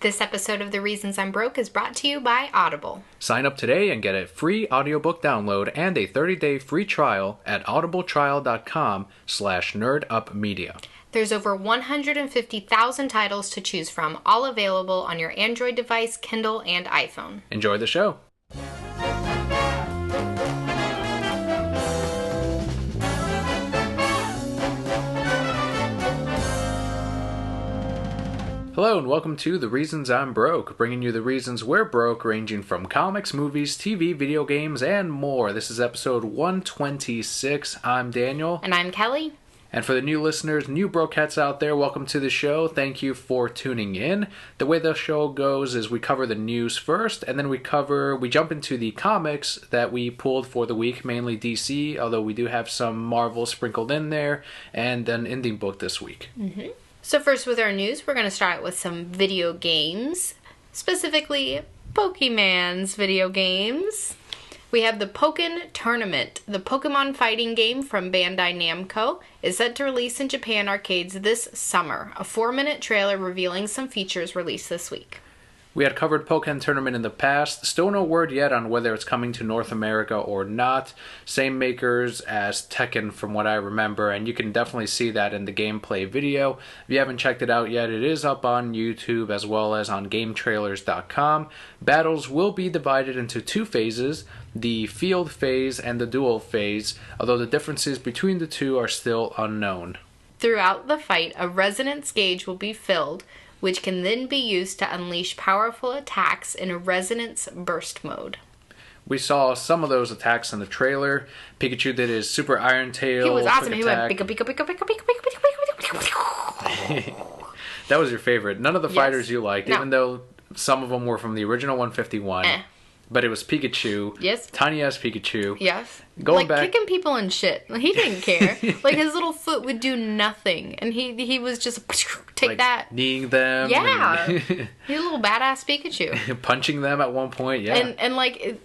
This episode of The Reasons I'm Broke is brought to you by Audible. Sign up today and get a free audiobook download and a 30-day free trial at audibletrial.com/nerdupmedia. There's over 150,000 titles to choose from, all available on your Android device, Kindle, and iPhone. Enjoy the show. Hello and welcome to The Reasons I'm Broke, bringing you the reasons we're broke, ranging from comics, movies, TV, video games, and more. This is episode 126. I'm Daniel. And I'm Kelly. And for the new listeners, new brokeheads out there, welcome to the show. Thank you for tuning in. The way the show goes is we cover the news first, and then we jump into the comics that we pulled for the week, mainly DC, although we do have some Marvel sprinkled in there, and an indie book this week. Mm-hmm. So first with our news, we're going to start with some video games, specifically Pokemon's video games. We have the Pokken Tournament. The Pokemon fighting game from Bandai Namco is set to release in Japan arcades this summer. A 4-minute trailer revealing some features released this week. We had covered Pokken Tournament in the past. Still no word yet on whether it's coming to North America or not. Same makers as Tekken from what I remember, and you can definitely see that in the gameplay video. If you haven't checked it out yet, it is up on YouTube as well as on GameTrailers.com. Battles will be divided into two phases, the field phase and the duel phase, although the differences between the two are still unknown. Throughout the fight, a resonance gauge will be filled, which can then be used to unleash powerful attacks in a resonance burst mode. We saw some of those attacks in the trailer. Pikachu did his Super Iron Tail. He was awesome. He went attack. pika pika pika pika pika pika pika pika. That was your favorite. None of the fighters you liked, No. even though some of them were from the original 151. But it was Pikachu. Yes. Tiny ass Pikachu. Yes. Going back, kicking people and shit. He didn't care. His little foot would do nothing, and he was just take that. Kneeing them. Yeah. He's a little badass Pikachu. Punching them at one point. Yeah. And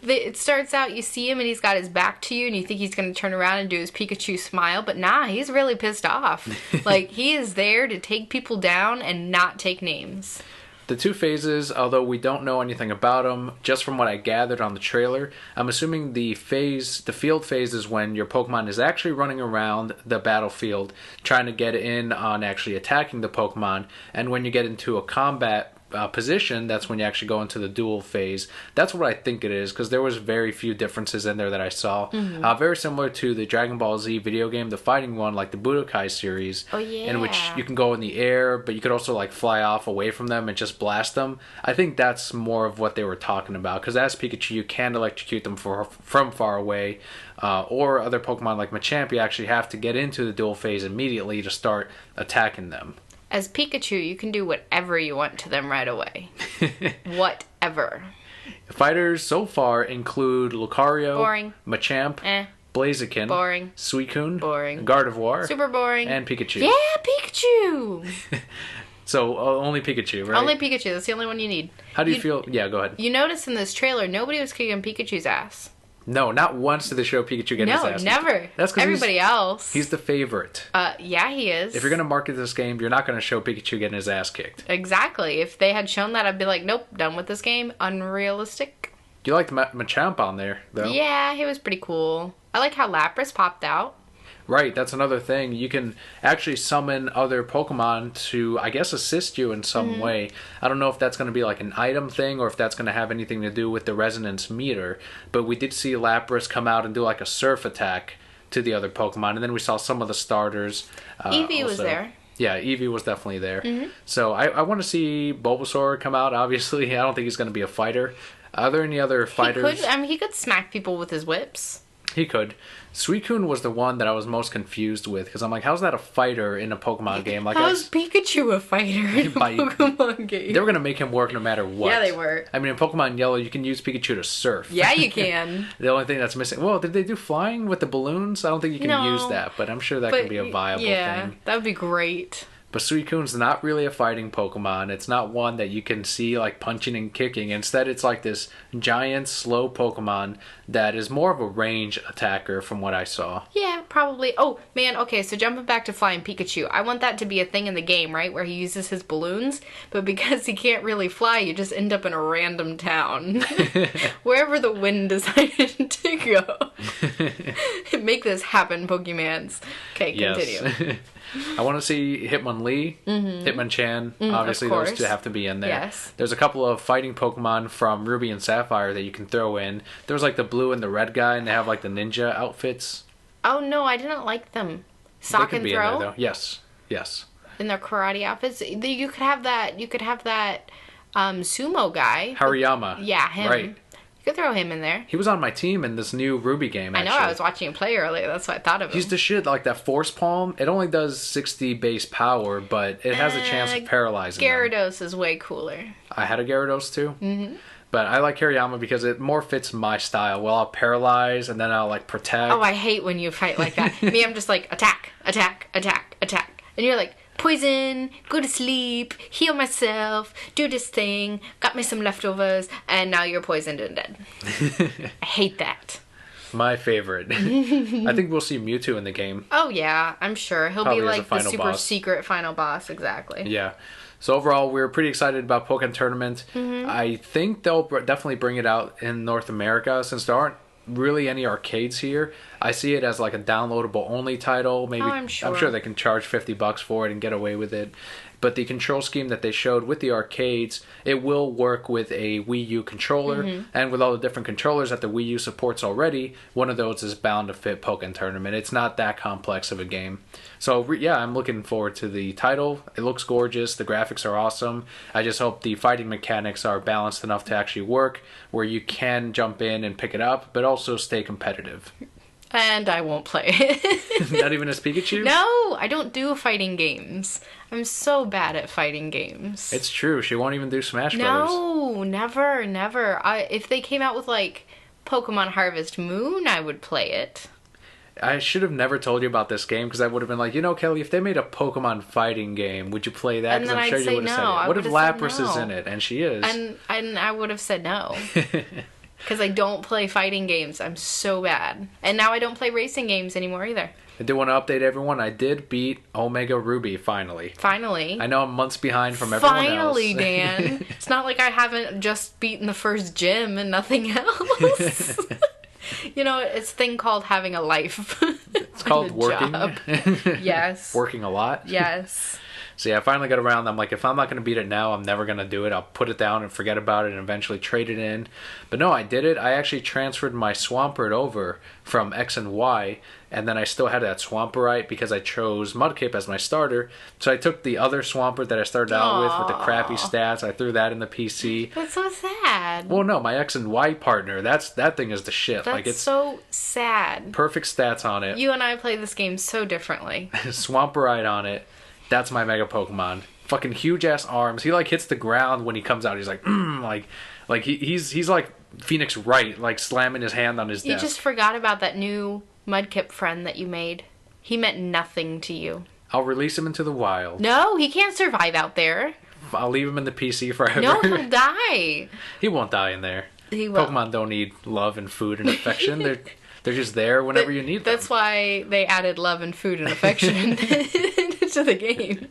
it starts out, you see him and he's got his back to you, and you think he's gonna turn around and do his Pikachu smile, but nah, he's really pissed off. He is there to take people down and not take names. The two phases, although we don't know anything about them, just from what I gathered on the trailer, I'm assuming the field phase is when your Pokemon is actually running around the battlefield, trying to get in on actually attacking the Pokemon, and when you get into a combat position, that's when you actually go into the duel phase. That's what I think it is, because there was very few differences in there that I saw. Mm-hmm. Very similar to the Dragon Ball Z video game, the fighting one, like the Budokai series, in which you can go in the air, but you could also fly off away from them and just blast them. I think that's more of what they were talking about, because as Pikachu, you can electrocute them from far away, or other Pokemon like Machamp, you actually have to get into the duel phase immediately to start attacking them. As Pikachu, you can do whatever you want to them right away. Whatever. Fighters so far include Lucario, boring. Machamp, Blaziken, boring. Suicune, boring. Gardevoir, super boring, and Pikachu. Yeah, Pikachu! So only Pikachu, right? Only Pikachu. That's the only one you need. How do you feel? Yeah, go ahead. You notice in this trailer, nobody was kicking Pikachu's ass. No, not once did they show Pikachu getting his ass. No, never. That's because everybody else. He's the favorite. Yeah, he is. If you're going to market this game, you're not going to show Pikachu getting his ass kicked. Exactly. If they had shown that, I'd be like, nope, done with this game. Unrealistic. You liked Machamp on there, though. Yeah, he was pretty cool. I like how Lapras popped out. Right, that's another thing. You can actually summon other Pokemon to, I guess, assist you in some way. I don't know if that's going to be like an item thing or if that's going to have anything to do with the resonance meter. But we did see Lapras come out and do like a surf attack to the other Pokemon. And then we saw some of the starters. Eevee was there. Yeah, Eevee was definitely there. Mm-hmm. So I want to see Bulbasaur come out, obviously. I don't think he's going to be a fighter. Are there any other fighters? He could smack people with his whips. He could. Suicune was the one that I was most confused with, because I'm like, how's that a fighter in a Pokemon game? How's Pikachu a fighter in a Pokemon game? They were going to make him work no matter what. Yeah, they were. I mean, in Pokemon Yellow, you can use Pikachu to surf. Yeah, you can. The only thing that's missing... Well, did they do flying with the balloons? I don't think you can use that, but I'm sure that could be a viable thing. That would be great. But Suicune's not really a fighting Pokemon. It's not one that you can see like punching and kicking. Instead, it's like this giant, slow Pokemon that is more of a range attacker from what I saw. Yeah, probably. Oh, man, okay, so jumping back to Flying Pikachu. I want that to be a thing in the game, right? Where he uses his balloons, but because he can't really fly, you just end up in a random town. Wherever the wind decided to go. Make this happen, Pokemans. Okay, continue. Yes. I want to see Hitmonlee, Hitmonchan. Obviously, those two have to be in there. Yes. There's a couple of fighting Pokemon from Ruby and Sapphire that you can throw in. There's like the blue and the red guy, and they have like the ninja outfits. Oh, no, I didn't like them. Sock and throw? In there, though. Yes. In their karate outfits. You could have that sumo guy. Hariyama. Yeah, him. Right. You could throw him in there. He was on my team in this new Ruby game, actually. I know, I was watching him play earlier. That's what I thought of him. He's the shit, like that Force Palm. It only does 60 base power, but it has a chance of paralyzing Gyarados them. is way cooler. I had a Gyarados too. But I like Hariyama because it more fits my style. Well, I'll paralyze and then I'll like protect. Oh, I hate when you fight like that. Me, I'm just like, attack, attack, attack, attack. And you're like, poison, go to sleep, heal myself, do this thing, got me some leftovers, and now you're poisoned and dead. I hate that. My favorite. I think we'll see Mewtwo in the game. Oh yeah, I'm sure. He'll Probably be like the super boss. secret final boss, exactly. Yeah. So overall, we're pretty excited about Pokken Tournament. I think they'll definitely bring it out in North America since there aren't really any arcades here. I see it as like a downloadable only title. Maybe I'm sure they can charge $50 for it and get away with it. But the control scheme that they showed with the arcades, it will work with a Wii U controller. And with all the different controllers that the Wii U supports already, one of those is bound to fit Pokken Tournament. It's not that complex of a game. So yeah, I'm looking forward to the title. It looks gorgeous. The graphics are awesome. I just hope the fighting mechanics are balanced enough to actually work, where you can jump in and pick it up, but also stay competitive. And I won't play it. Not even as Pikachu? No, I don't do fighting games. I'm so bad at fighting games. It's true. She won't even do Smash Brothers. No, never. If they came out with like Pokemon Harvest Moon, I would play it. I should have never told you about this game because I would have been like, Kelly, if they made a Pokemon fighting game, would you play that? And then I'm sure I'd you say would have no. said it. What if Lapras no. is in it? And she is. And I would have said no. Because I don't play fighting games. I'm so bad. And now I don't play racing games anymore either. I do want to update everyone. I did beat Omega Ruby finally. Finally. I know I'm months behind from everyone else. Finally, Dan. It's not like I haven't just beaten the first gym and nothing else. It's a thing called having a life. It's called working. Yes. Working a lot. Yes. So yeah, I finally got around. I'm like, if I'm not going to beat it now, I'm never going to do it. I'll put it down and forget about it and eventually trade it in. But no, I did it. I actually transferred my Swampert over from X and Y, and then I still had that Swamperite because I chose Mudkip as my starter. So I took the other Swampert that I started out with the crappy stats. I threw that in the PC. That's so sad. Well, no, my X and Y partner, that thing is the shit. That's it's so sad. Perfect stats on it. You and I play this game so differently. Swamperite on it. That's my Mega Pokemon. Fucking huge ass arms. He like hits the ground when he comes out. He's like, he's like Phoenix Wright, like slamming his hand on his desk. You just forgot about that new Mudkip friend that you made. He meant nothing to you. I'll release him into the wild. No, he can't survive out there. I'll leave him in the PC forever. No, he'll die. He won't die in there. He will. Pokemon don't need love and food and affection. They're just there whenever you need them. That's why they added love and food and affection to the game.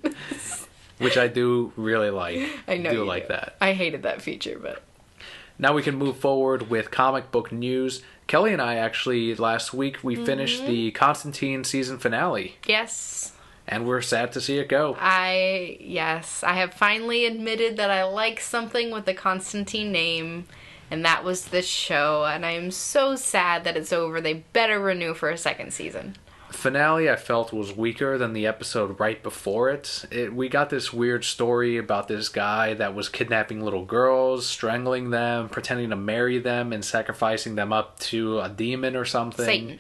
Which I do really like. I know you like that. I hated that feature, but... Now we can move forward with comic book news. Kelly and I actually, last week, we finished the Constantine season finale. Yes. And we're sad to see it go. Yes. I have finally admitted that I like something with the Constantine name, and that was this show, and I am so sad that it's over. They better renew for a second season. Finale I felt was weaker than the episode right before it. We got this weird story about this guy that was kidnapping little girls, strangling them, pretending to marry them, and sacrificing them up to a demon or something. Satan.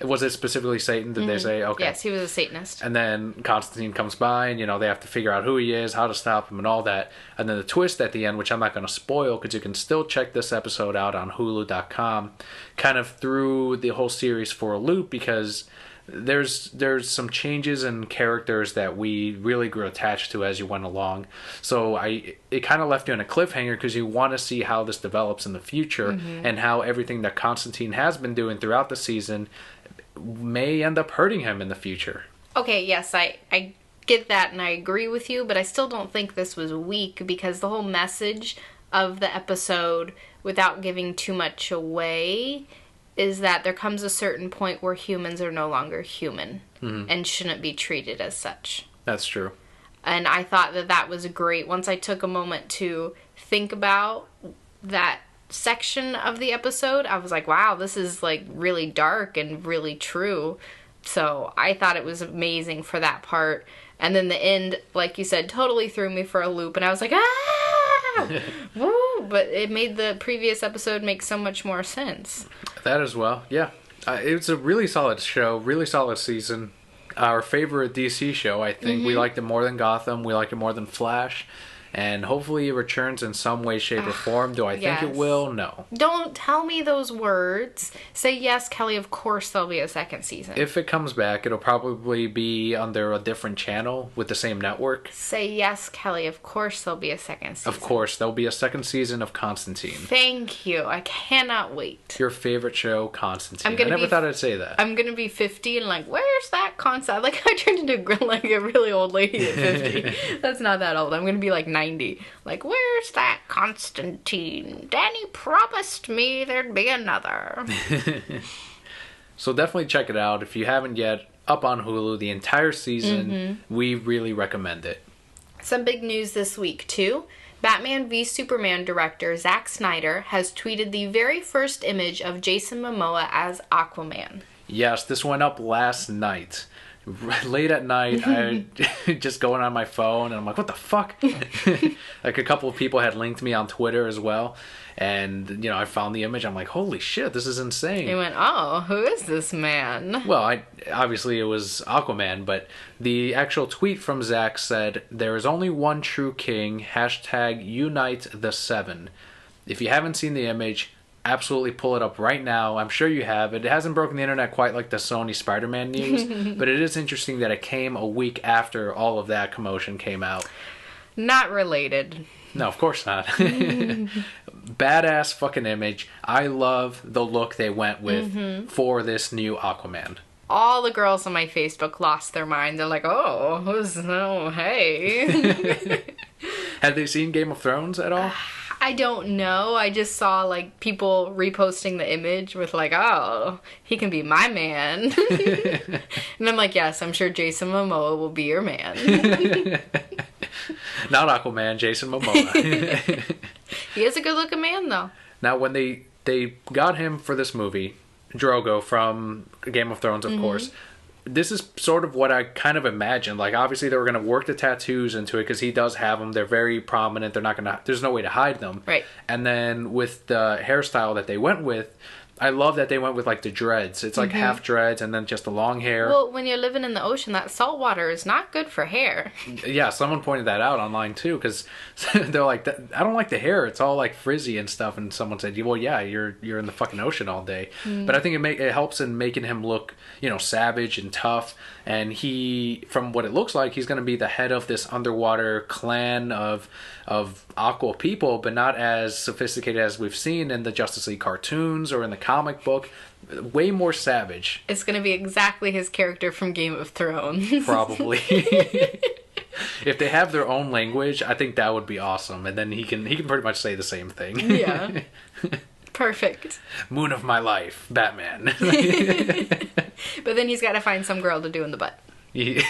Was it specifically Satan? Did they say? Okay. Yes, he was a Satanist. And then Constantine comes by and, they have to figure out who he is, how to stop him, and all that. And then the twist at the end, which I'm not going to spoil because you can still check this episode out on Hulu.com, kind of threw the whole series for a loop because there's some changes in characters that we really grew attached to as you went along. So it kind of left you in a cliffhanger because you want to see how this develops in the future and how everything that Constantine has been doing throughout the season may end up hurting him in the future. Okay, yes, I get that and I agree with you, but I still don't think this was weak because the whole message of the episode, without giving too much away, is that there comes a certain point where humans are no longer human and shouldn't be treated as such. That's true. And I thought that was great. Once I took a moment to think about that section of the episode, I was like, wow, this is like really dark and really true. So I thought it was amazing for that part. And then the end, like you said, totally threw me for a loop. And I was like, ah! Woo! But it made the previous episode make so much more sense. That as well, yeah. It was a really solid show, really solid season. Our favorite DC show, I think. We liked it more than Gotham. We liked it more than Flash. And hopefully it returns in some way, shape, or form. Do I think it will? No. Don't tell me those words. Say yes, Kelly, of course there'll be a second season. If it comes back, it'll probably be under a different channel with the same network. Say yes, Kelly, of course there'll be a second season. Of course, there'll be a second season of Constantine. Thank you. I cannot wait. Your favorite show, Constantine. I never thought I'd say that. I'm going to be 50 and like, where's that Constantine? Like, I turned into like a really old lady at 50. That's not that old. I'm going to be like 90. Like, where's that Constantine? Danny promised me there'd be another. So definitely check it out. If you haven't yet, up on Hulu, the entire season, we really recommend it. Some big news this week, too. Batman v Superman director Zack Snyder has tweeted the very first image of Jason Momoa as Aquaman. Yes, this went up last night. Late at night, I just going on my phone, and I'm like, what the fuck? Like, a couple of people had linked me on Twitter as well, and, I found the image. I'm like, holy shit, this is insane. He went, oh, who is this man? Well, obviously it was Aquaman, but the actual tweet from Zack said, there is only one true king, #UniteThe7. If you haven't seen the image, absolutely pull it up right now. I'm sure you have. It hasn't broken the internet quite like the Sony Spider-Man news, but it is interesting that it came a week after all of that commotion came out. Not related. No, of course not. Badass fucking image. I love the look they went with for this new Aquaman. All the girls on my Facebook lost their mind. They're like, hey. Have they seen Game of Thrones at all? I don't know. I just saw, like, people reposting the image with, like, oh, he can be my man. And I'm like, yes, I'm sure Jason Momoa will be your man. Not Aquaman, Jason Momoa. He is a good-looking man, though. Now, when they got him for this movie, Drogo from Game of Thrones, of course, this is sort of what I kind of imagined. Like, obviously they were going to work the tattoos into it because he does have them. They're very prominent. They're not going to, there's no way to hide them. Right. And then with the hairstyle that they went with, I love that they went with, like, the dreads. It's like half dreads and then just the long hair. Well, when you're living in the ocean, that salt water is not good for hair. Yeah, someone pointed that out online, too, because they're like, I don't like the hair. It's all, like, frizzy and stuff. And someone said, well, yeah, you're in the fucking ocean all day. But I think it helps in making him look, savage and tough. And he, from what it looks like, he's going to be the head of this underwater clan of aqua people, but not as sophisticated as we've seen in the Justice League cartoons or in the comic book. Way more savage. It's going to be exactly his character from Game of Thrones. Probably. If they have their own language, I think that would be awesome. And then he can pretty much say the same thing. Yeah. Perfect. Moon of my life, Batman. But then he's got to find some girl to do in the butt. Yeah.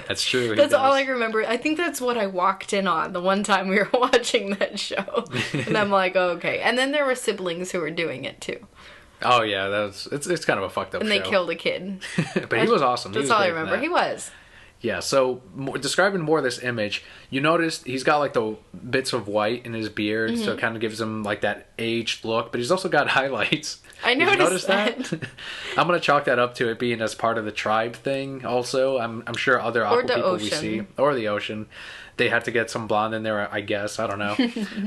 That's true. That's all I remember. I think that's what I walked in on the one time we were watching that show. And I'm like, oh, okay. And then there were siblings who were doing it too. Oh yeah, it's kind of a fucked up show. And they killed a kid. But he was awesome. That's all I remember. He was. Yeah, so describing more of this image, you noticed he's got like the bits of white in his beard, so it kind of gives him like that aged look, but he's also got highlights. I noticed that. I'm going to chalk that up to it being as part of the tribe thing also. I'm sure other aqua people we see, or the ocean, they had to get some blonde in there, I guess. I don't know.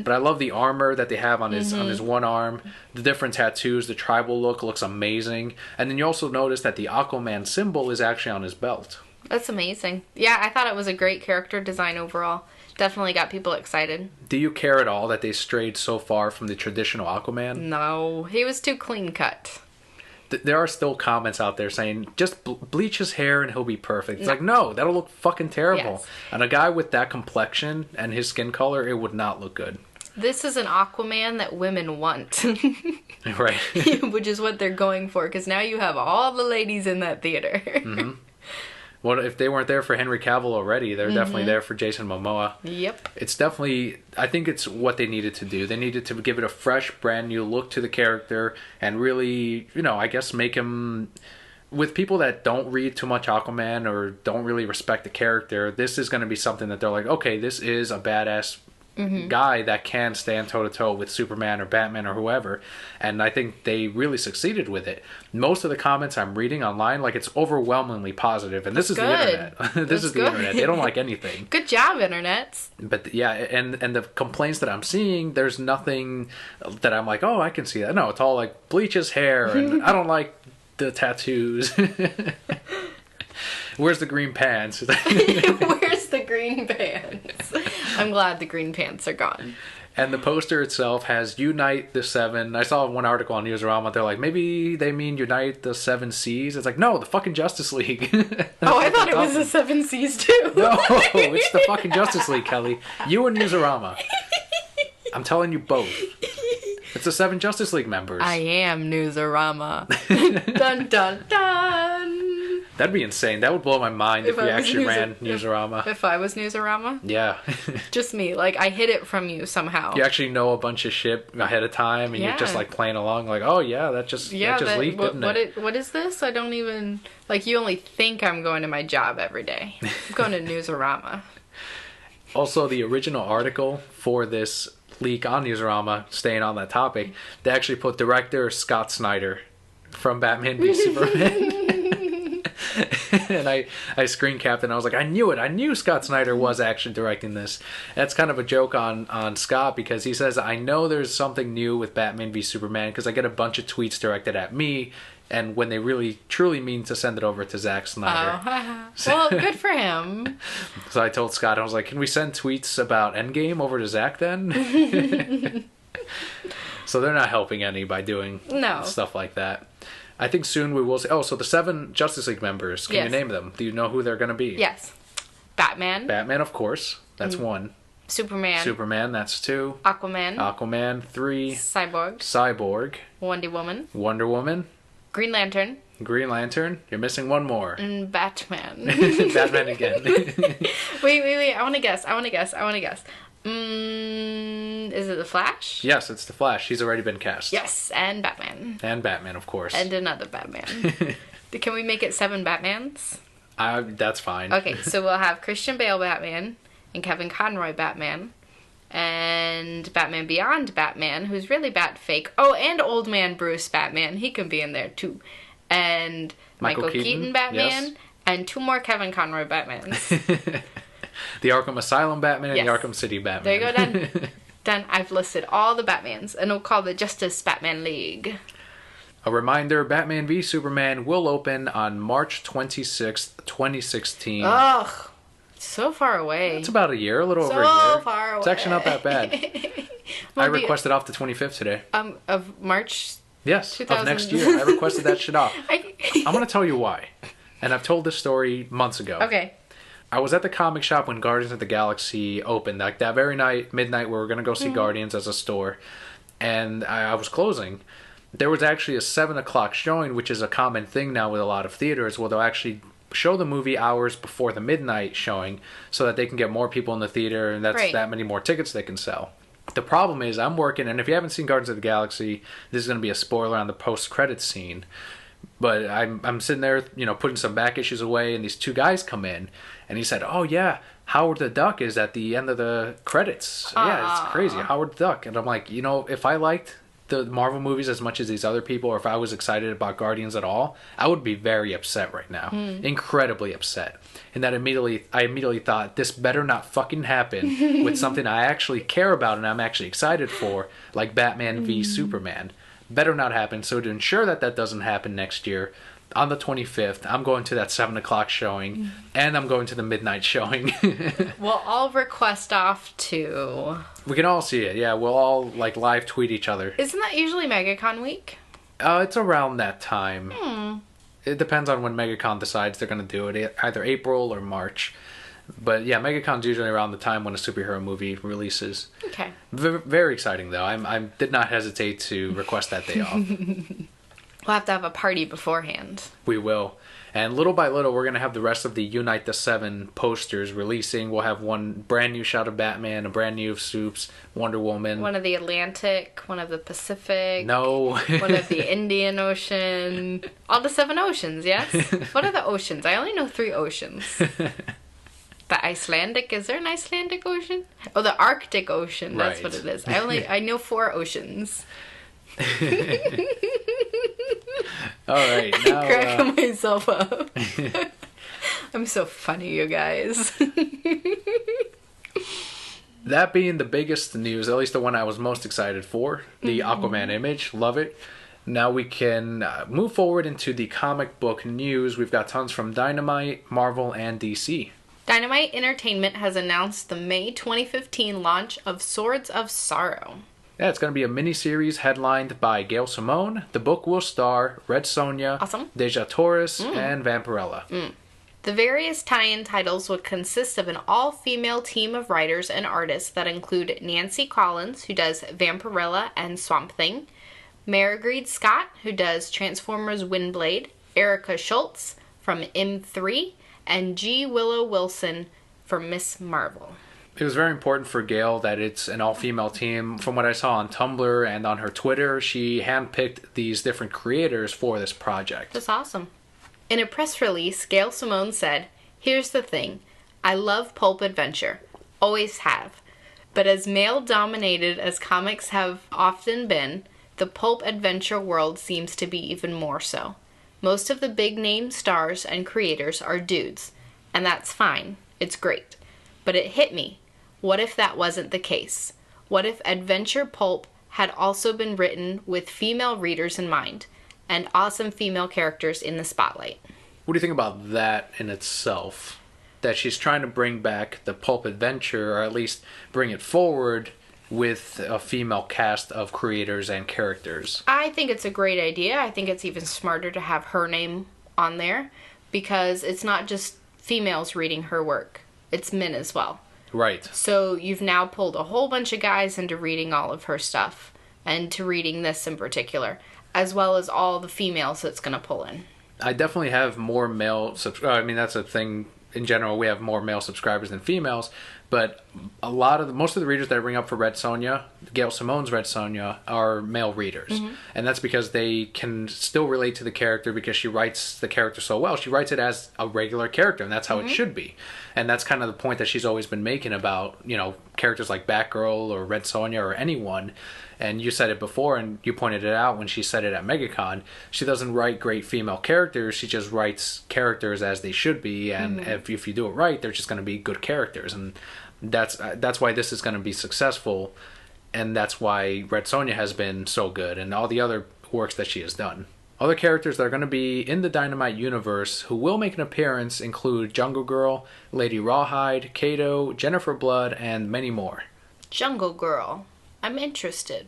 But I love the armor that they have on his one arm. The different tattoos, the tribal look looks amazing. And then you also notice that the Aquaman symbol is actually on his belt. That's amazing. Yeah, I thought it was a great character design overall. Definitely got people excited. Do you care at all that they strayed so far from the traditional Aquaman? No, he was too clean cut. There are still comments out there saying, just bleach his hair and he'll be perfect. It's like, no, that'll look fucking terrible. Yes. And a guy with that complexion and his skin color, it would not look good. This is an Aquaman that women want. Right. Which is what they're going for, because now you have all the ladies in that theater. Well, if they weren't there for Henry Cavill already, they're definitely there for Jason Momoa. Yep. It's definitely, I think it's what they needed to do. They needed to give it a fresh, brand new look to the character and really, I guess make him, with people that don't read too much Aquaman or don't really respect the character, this is going to be something that they're like, okay, this is a badass guy that can stand toe-to-toe with Superman or Batman or whoever. And I think they really succeeded with it. Most of the comments I'm reading online, like, it's overwhelmingly positive. And this is the internet. This is the internet. They don't like anything. Good job, internets. But yeah, and the complaints that I'm seeing, there's nothing that I'm like, oh, I can see that. No, it's all like, bleach his hair, and I don't like the tattoos. Where's the green pants? Where's the green pants? I'm glad the green pants are gone. And the poster itself has Unite the Seven. I saw one article on Newsarama. They're like, maybe they mean Unite the Seven Seas. It's like, no, the fucking Justice League. Oh, I thought it was the Seven Seas too. No, it's the fucking Justice League, Kelly. You and Newsarama. I'm telling you both. It's the 7 Justice League members. I am Newsarama. Dun dun dun. That'd be insane. That would blow my mind if we actually ran Newsarama. If I was Newsarama? Yeah. Just me. Like, I hid it from you somehow. You actually know a bunch of shit ahead of time, and you're just, like, playing along, like, oh, yeah, that just leaked, didn't it? What is this? I don't even... Like, you only think I'm going to my job every day. I'm going to Newsarama. Also, the original article for this leak on Newsarama, staying on that topic, they actually put director Scott Snyder from Batman v Superman. And I screen capped and I was like, I knew it. I knew Scott Snyder was actually directing this. That's kind of a joke on Scott, because he says, I know there's something new with Batman v Superman because I get a bunch of tweets directed at me, and when they really truly mean to send it over to Zack Snyder. Oh. Well, good for him. So I told Scott, I was like, can we send tweets about Endgame over to Zack then? So they're not helping any by doing stuff like that. I think soon we will see. Oh, so the 7 Justice League members. Can you name them? Do you know who they're going to be? Yes. Batman. Batman, of course. That's 1. Superman. Superman, that's 2. Aquaman. Aquaman, 3. Cyborg. Cyborg. Wonder Woman. Wonder Woman. Green Lantern. Green Lantern. You're missing one more. And Batman. Batman again. Wait. I want to guess. Is it the Flash? Yes, it's the Flash. He's already been cast. Yes, and Batman. And Batman, of course. And another Batman. Can we make it 7 Batmans? That's fine. Okay, so we'll have Christian Bale Batman, and Kevin Conroy Batman, and Batman Beyond Batman, who's really Bat-fake. Oh, and Old Man Bruce Batman. He can be in there, too. And Michael Keaton Batman, yes. And 2 more Kevin Conroy Batmans. The Arkham Asylum Batman and the Arkham City Batman. There you go, done. Done. I've listed all the Batmans, and we'll call the Justice Batman League. A reminder, Batman v Superman will open on March 26th, 2016. Ugh. So far away. It's about a year, a little over a year. So far away. It's actually not that bad. I requested off the 25th today. Of March? Yes, of next year. I requested that shit off. I'm going to tell you why. And I've told this story months ago. Okay. I was at the comic shop when Guardians of the Galaxy opened. Like that very night, midnight, we were going to go see Guardians as a store. And I was closing. There was actually a 7 o'clock showing, which is a common thing now with a lot of theaters, where they'll actually show the movie hours before the midnight showing so that they can get more people in the theater, and that's that many more tickets they can sell. The problem is I'm working, and if you haven't seen Guardians of the Galaxy, this is going to be a spoiler on the post-credits scene. But I'm sitting there, putting some back issues away, and these 2 guys come in, and he said, oh, yeah, Howard the Duck is at the end of the credits. Yeah, it's crazy. Howard the Duck. And I'm like, if I liked the Marvel movies as much as these other people, or if I was excited about Guardians at all, I would be very upset right now. Incredibly upset. And that I immediately thought, this better not fucking happen with something I actually care about and I'm actually excited for, like Batman v Superman. Better not happen. So to ensure that that doesn't happen next year, on the 25th, I'm going to that 7 o'clock showing, and I'm going to the midnight showing. We'll all request off too. We can all see it, yeah. We'll all, like, live tweet each other. Isn't that usually MegaCon week? It's around that time. It depends on when MegaCon decides they're going to do it, either April or March. But yeah, MegaCon's usually around the time when a superhero movie releases. Okay. Very exciting, though. I did not hesitate to request that day off. We'll have to have a party beforehand. We will. And little by little, we're going to have the rest of the Unite the Seven posters releasing. We'll have one brand new shot of Batman, a brand new of Supes, Wonder Woman. One of the Atlantic, one of the Pacific. No. One of the Indian Ocean. All the 7 oceans, yes? What are the oceans? I only know 3 oceans. The Icelandic, is there an Icelandic Ocean? Oh, the Arctic Ocean, that's what it is. I know 4 oceans. All right, now cracking myself up. I'm so funny, you guys. That being the biggest news, at least the one I was most excited for, the Aquaman image, love it. Now we can move forward into the comic book news. We've got tons from Dynamite, Marvel, and DC. Dynamite Entertainment has announced the May 2015 launch of Swords of Sorrow. Yeah, it's going to be a miniseries headlined by Gail Simone. The book will star Red Sonja, Awesome. Deja Torres, and Vampirella. The various tie-in titles would consist of an all-female team of writers and artists that include Nancy Collins, who does Vampirella and Swamp Thing, Marigreed Scott, who does Transformers Windblade, Erica Schultz from M3, and G. Willow Wilson from Miss Marvel. It was very important for Gail that it's an all-female team. From what I saw on Tumblr and on her Twitter, she handpicked these different creators for this project. That's awesome. In a press release, Gail Simone said, "Here's the thing. I love pulp adventure. Always have. But as male-dominated as comics have often been, the pulp adventure world seems to be even more so. Most of the big-name stars and creators are dudes. And that's fine. It's great. But it hit me. What if that wasn't the case? What if adventure pulp had also been written with female readers in mind, and awesome female characters in the spotlight?" What do you think about that in itself? That she's trying to bring back the pulp adventure, or at least bring it forward with a female cast of creators and characters. I think it's a great idea. I think it's even smarter to have her name on there, because it's not just females reading her work. It's men as well. Right. So you've now pulled a whole bunch of guys into reading all of her stuff, and to reading this in particular, as well as all the females that's going to pull in. I definitely have more male subscribers. I mean, that's a thing in general. We have more male subscribers than females, but most of the readers that I bring up for Red Sonja, Gail Simone's Red Sonja, are male readers. And that's because they can still relate to the character, because she writes the character so well. She writes it as a regular character, and that's how it should be. And that's kind of the point that she's always been making about, characters like Batgirl or Red Sonja or anyone. And you said it before, and you pointed it out when she said it at MegaCon. She doesn't write great female characters. She just writes characters as they should be. And if you do it right, they're just going to be good characters. And that's why this is going to be successful. And that's why Red Sonja has been so good, and all the other works that she has done. Other characters that are going to be in the Dynamite universe who will make an appearance include Jungle Girl, Lady Rawhide, Kato, Jennifer Blood, and many more. Jungle Girl. I'm interested.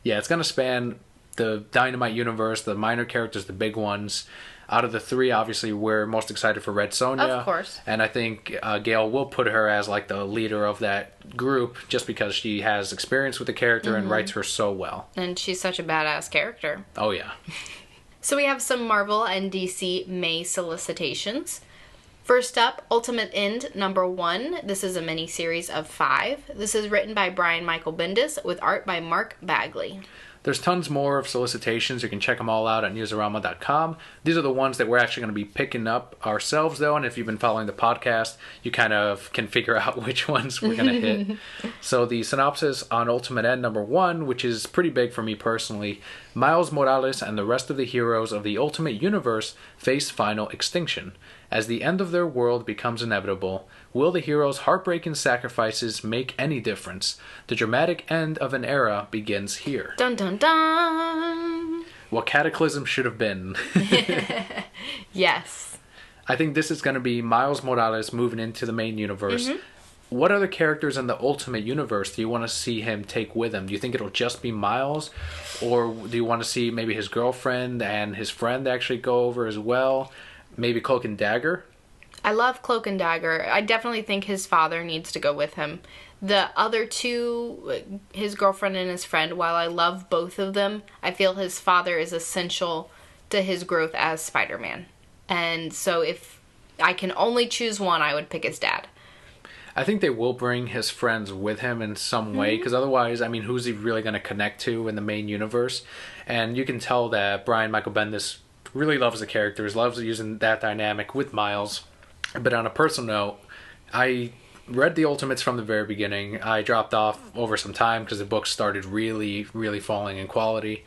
Yeah, it's going to span the Dynamite universe, the minor characters, the big ones. Out of the 3, obviously, we're most excited for Red Sonja. Of course. And I think Gail will put her as like the leader of that group, just because she has experience with the character and writes her so well. And she's such a badass character. Oh, yeah. So we have some Marvel and DC May solicitations. First up, Ultimate End #1. This is a mini-series of 5. This is written by Brian Michael Bendis with art by Mark Bagley. There's tons more of solicitations. You can check them all out at newsarama.com. These are the ones that we're actually going to be picking up ourselves, though, and if you've been following the podcast, you kind of can figure out which ones we're going to hit. So the synopsis on Ultimate End #1, which is pretty big for me personally: Miles Morales and the rest of the heroes of the Ultimate Universe face final extinction. As the end of their world becomes inevitable, will the heroes' heartbreaking sacrifices make any difference? The dramatic end of an era begins here. Dun dun dun! What Cataclysm should have been. Yes. I think this is going to be Miles Morales moving into the main universe. What other characters in the Ultimate Universe do you want to see him take with him? Do you think it'll just be Miles? Or do you want to see maybe his girlfriend and his friend actually go over as well? Maybe Cloak and Dagger? I love Cloak and Dagger. I definitely think his father needs to go with him. The other two, his girlfriend and his friend, while I love both of them, I feel his father is essential to his growth as Spider-Man. And so if I can only choose one, I would pick his dad. I think they will bring his friends with him in some way, because otherwise, I mean, who's he really going to connect to in the main universe? And you can tell that Brian Michael Bendis really loves the characters, loves using that dynamic with Miles. But on a personal note, I read the Ultimates from the very beginning. I dropped off over some time because the book started really, really falling in quality.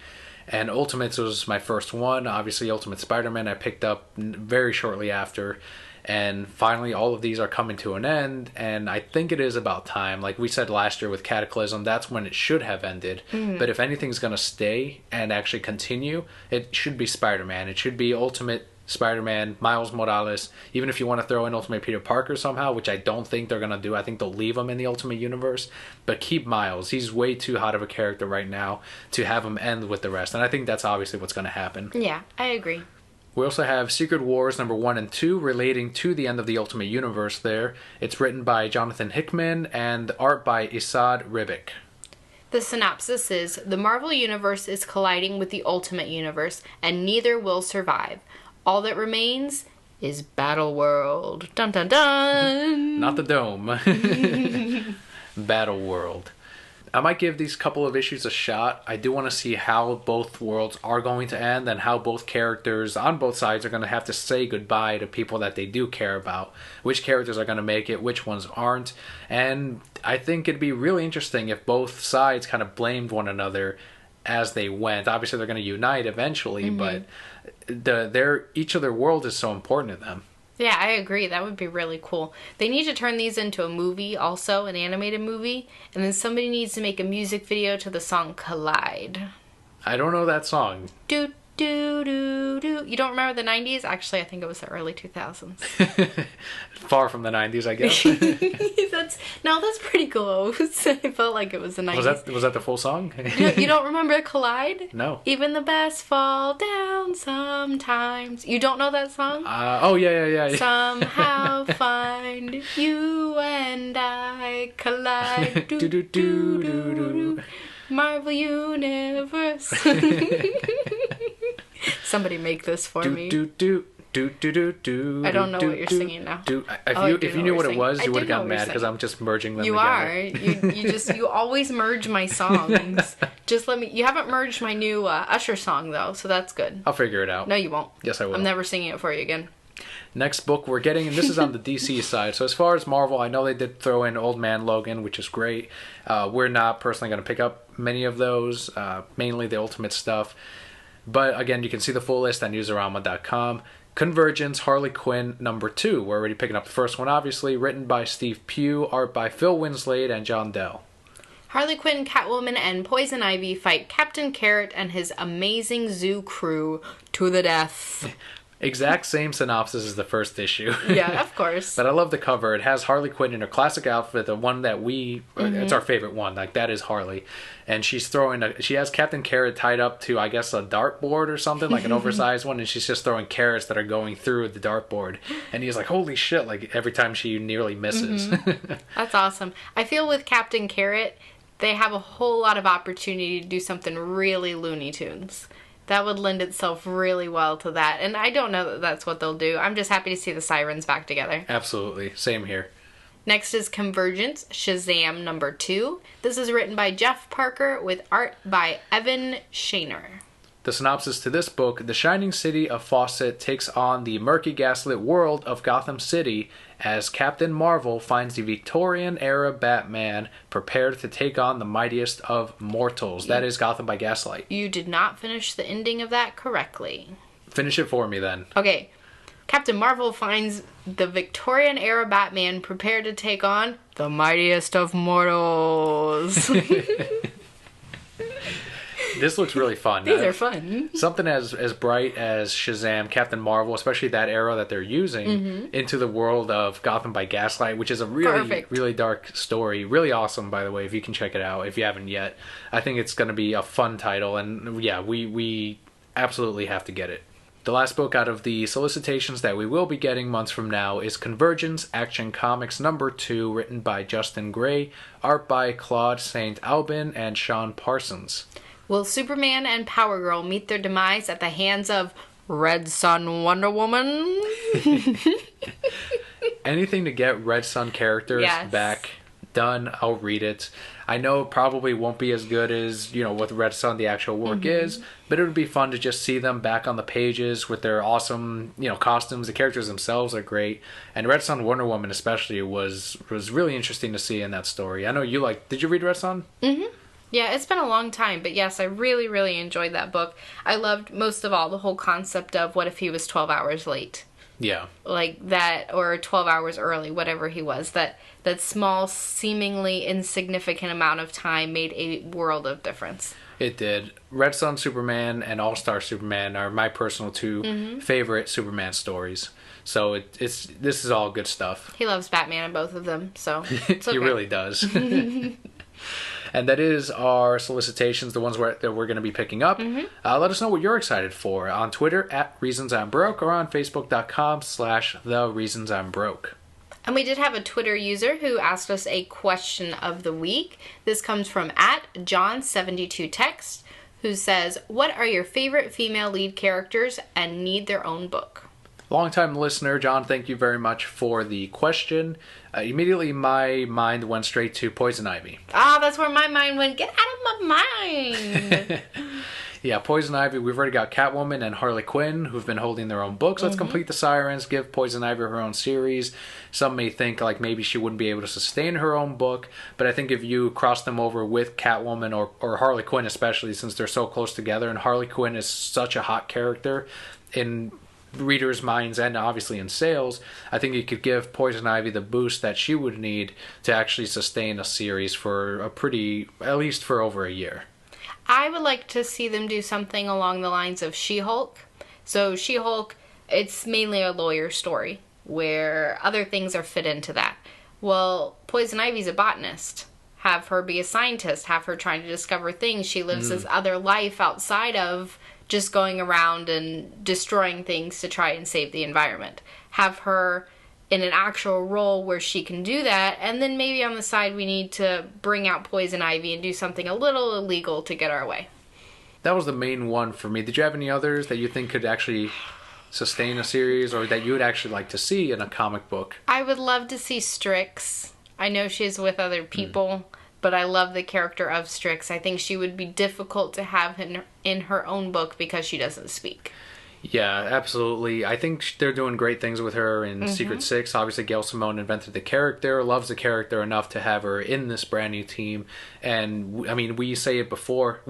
And Ultimates was my first one. Obviously, Ultimate Spider-Man I picked up very shortly after. And finally, all of these are coming to an end, and I think it is about time. Like we said last year with Cataclysm, that's when it should have ended. But if anything's going to stay and actually continue, it should be Spider-Man. It should be Ultimate Spider-Man, Miles Morales. Even if you want to throw in Ultimate Peter Parker somehow, which I don't think they're going to do. I think they'll leave him in the Ultimate Universe. But keep Miles. He's way too hot of a character right now to have him end with the rest. And I think that's obviously what's going to happen. Yeah, I agree. We also have Secret Wars #1 and 2 relating to the end of the Ultimate Universe there. It's written by Jonathan Hickman and art by Esad Ribic. The synopsis is, the Marvel Universe is colliding with the Ultimate Universe, and neither will survive. All that remains is Battle World. Dun dun dun! Not the Dome. Battle World. I might give these couple of issues a shot. I do want to see how both worlds are going to end and how both characters on both sides are going to have to say goodbye to people that they do care about. Which characters are going to make it, which ones aren't. And I think it'd be really interesting if both sides kind of blamed one another as they went. Obviously they're going to unite eventually, but each of their world is so important to them. Yeah, I agree. That would be really cool. They need to turn these into a movie also, an animated movie. And then somebody needs to make a music video to the song Collide. I don't know that song. Do, do, do, do. You don't remember the 90s? Actually, I think it was the early 2000s. Far from the 90s, I guess. That's pretty close. I felt like it was the 90s. Was that the full song? You don't remember Collide? No. Even the best fall down sometimes. You don't know that song? Yeah. Somehow find you and I collide. Do, do, do, do, do. Marvel Universe. Somebody make this for me. I don't know what you're singing now. If you knew what it was, you would have gotten mad because I'm just merging them together. You always merge my songs. Just let me. You haven't merged my new Usher song though, so that's good. I'll figure it out. No, you won't. Yes, I will. I'm never singing it for you again. Next book we're getting, and this is on the DC side. So as far as Marvel, I know they did throw in Old Man Logan, which is great. We're not personally going to pick up many of those, mainly the Ultimate stuff. But again, you can see the full list on newsarama.com. Convergence, Harley Quinn #2. We're already picking up the first one, obviously. Written by Steve Pugh, art by Phil Winslade and John Dell. Harley Quinn, Catwoman, and Poison Ivy fight Captain Carrot and his amazing zoo crew to the death. Exact same synopsis as the first issue. Yeah, of course. But I love the cover. It has Harley Quinn in her classic outfit, the one that it's our favorite one. Like, that is Harley. And she has Captain Carrot tied up to, I guess, a dartboard or something, like an oversized one, and she's just throwing carrots that are going through the dartboard. And he's like, holy shit, like, every time she nearly misses. That's awesome. I feel with Captain Carrot, they have a whole lot of opportunity to do something really Looney Tunes. That would lend itself really well to that. And I don't know that that's what they'll do. I'm just happy to see the Sirens back together. Absolutely. Same here. Next is Convergence, Shazam number 2. This is written by Jeff Parker with art by Evan Shaner. The synopsis to this book: the shining city of Fawcett takes on the murky gaslit world of Gotham City as Captain Marvel finds the Victorian-era Batman prepared to take on the mightiest of mortals. That is Gotham by Gaslight. You did not finish the ending of that correctly. Finish it for me then. Okay. Captain Marvel finds the Victorian-era Batman prepared to take on the mightiest of mortals. This looks really fun. These are fun. Something as bright as Shazam, Captain Marvel, especially that era that they're using, into the world of Gotham by Gaslight, which is a really dark story. Really awesome, by the way, if you can check it out, if you haven't yet. I think it's going to be a fun title, and yeah, we absolutely have to get it. The last book out of the solicitations that we will be getting months from now is Convergence Action Comics number 2, written by Justin Gray, art by Claude St. Albin and Sean Parsons. Will Superman and Power Girl meet their demise at the hands of Red Sun Wonder Woman? Anything to get Red Sun characters back done, I'll read it. I know it probably won't be as good as, what Red Sun, the actual work is, but it would be fun to just see them back on the pages with their awesome, costumes. The characters themselves are great. And Red Sun Wonder Woman especially was really interesting to see in that story. I know you did you read Red Sun? Mm-hmm. Yeah, it's been a long time, but yes, I really, really enjoyed that book. I loved, most of all, the whole concept of what if he was 12 hours late. Yeah. Like that, or 12 hours early, whatever he was. That small, seemingly insignificant amount of time made a world of difference. It did. Red Sun Superman and All-Star Superman are my personal two favorite Superman stories. So this is all good stuff. He loves Batman in both of them, so it's okay. He really does. And that is our solicitations, the ones that we're going to be picking up. Let us know what you're excited for on Twitter @ReasonsI'mBroke or on Facebook.com/TheReasonsI'mBroke. And we did have a Twitter user who asked us a question of the week. This comes from @John72Text, who says, what are your favorite female lead characters and need their own book? Longtime listener, John, thank you very much for the question. Immediately, my mind went straight to Poison Ivy. That's where my mind went. Get out of my mind. Yeah, Poison Ivy. We've already got Catwoman and Harley Quinn, who've been holding their own books. Let's complete the Sirens, give Poison Ivy her own series. Some may think maybe she wouldn't be able to sustain her own book, but I think if you cross them over with Catwoman or Harley Quinn, especially since they're so close together, and Harley Quinn is such a hot character in readers' minds and obviously in sales, I think you could give Poison Ivy the boost that she would need to actually sustain a series for at least for over a year. I would like to see them do something along the lines of She-Hulk. So She-Hulk, it's mainly a lawyer story where other things are fit into that. Well, Poison Ivy's a botanist. Have her be a scientist. Have her trying to discover things. She lives this other life outside of just going around and destroying things to try and save the environment. Have her in an actual role where she can do that, and then maybe on the side we need to bring out Poison Ivy and do something a little illegal to get our way. That was the main one for me. Did you have any others that you think could actually sustain a series or that you would actually like to see in a comic book? I would love to see Strix. I know she's with other people, but I love the character of Strix. I think she would be difficult to have in her own book because she doesn't speak. Yeah, absolutely. I think they're doing great things with her in Secret Six. Obviously, Gail Simone invented the character, loves the character enough to have her in this brand new team. And, I mean, we've said it before.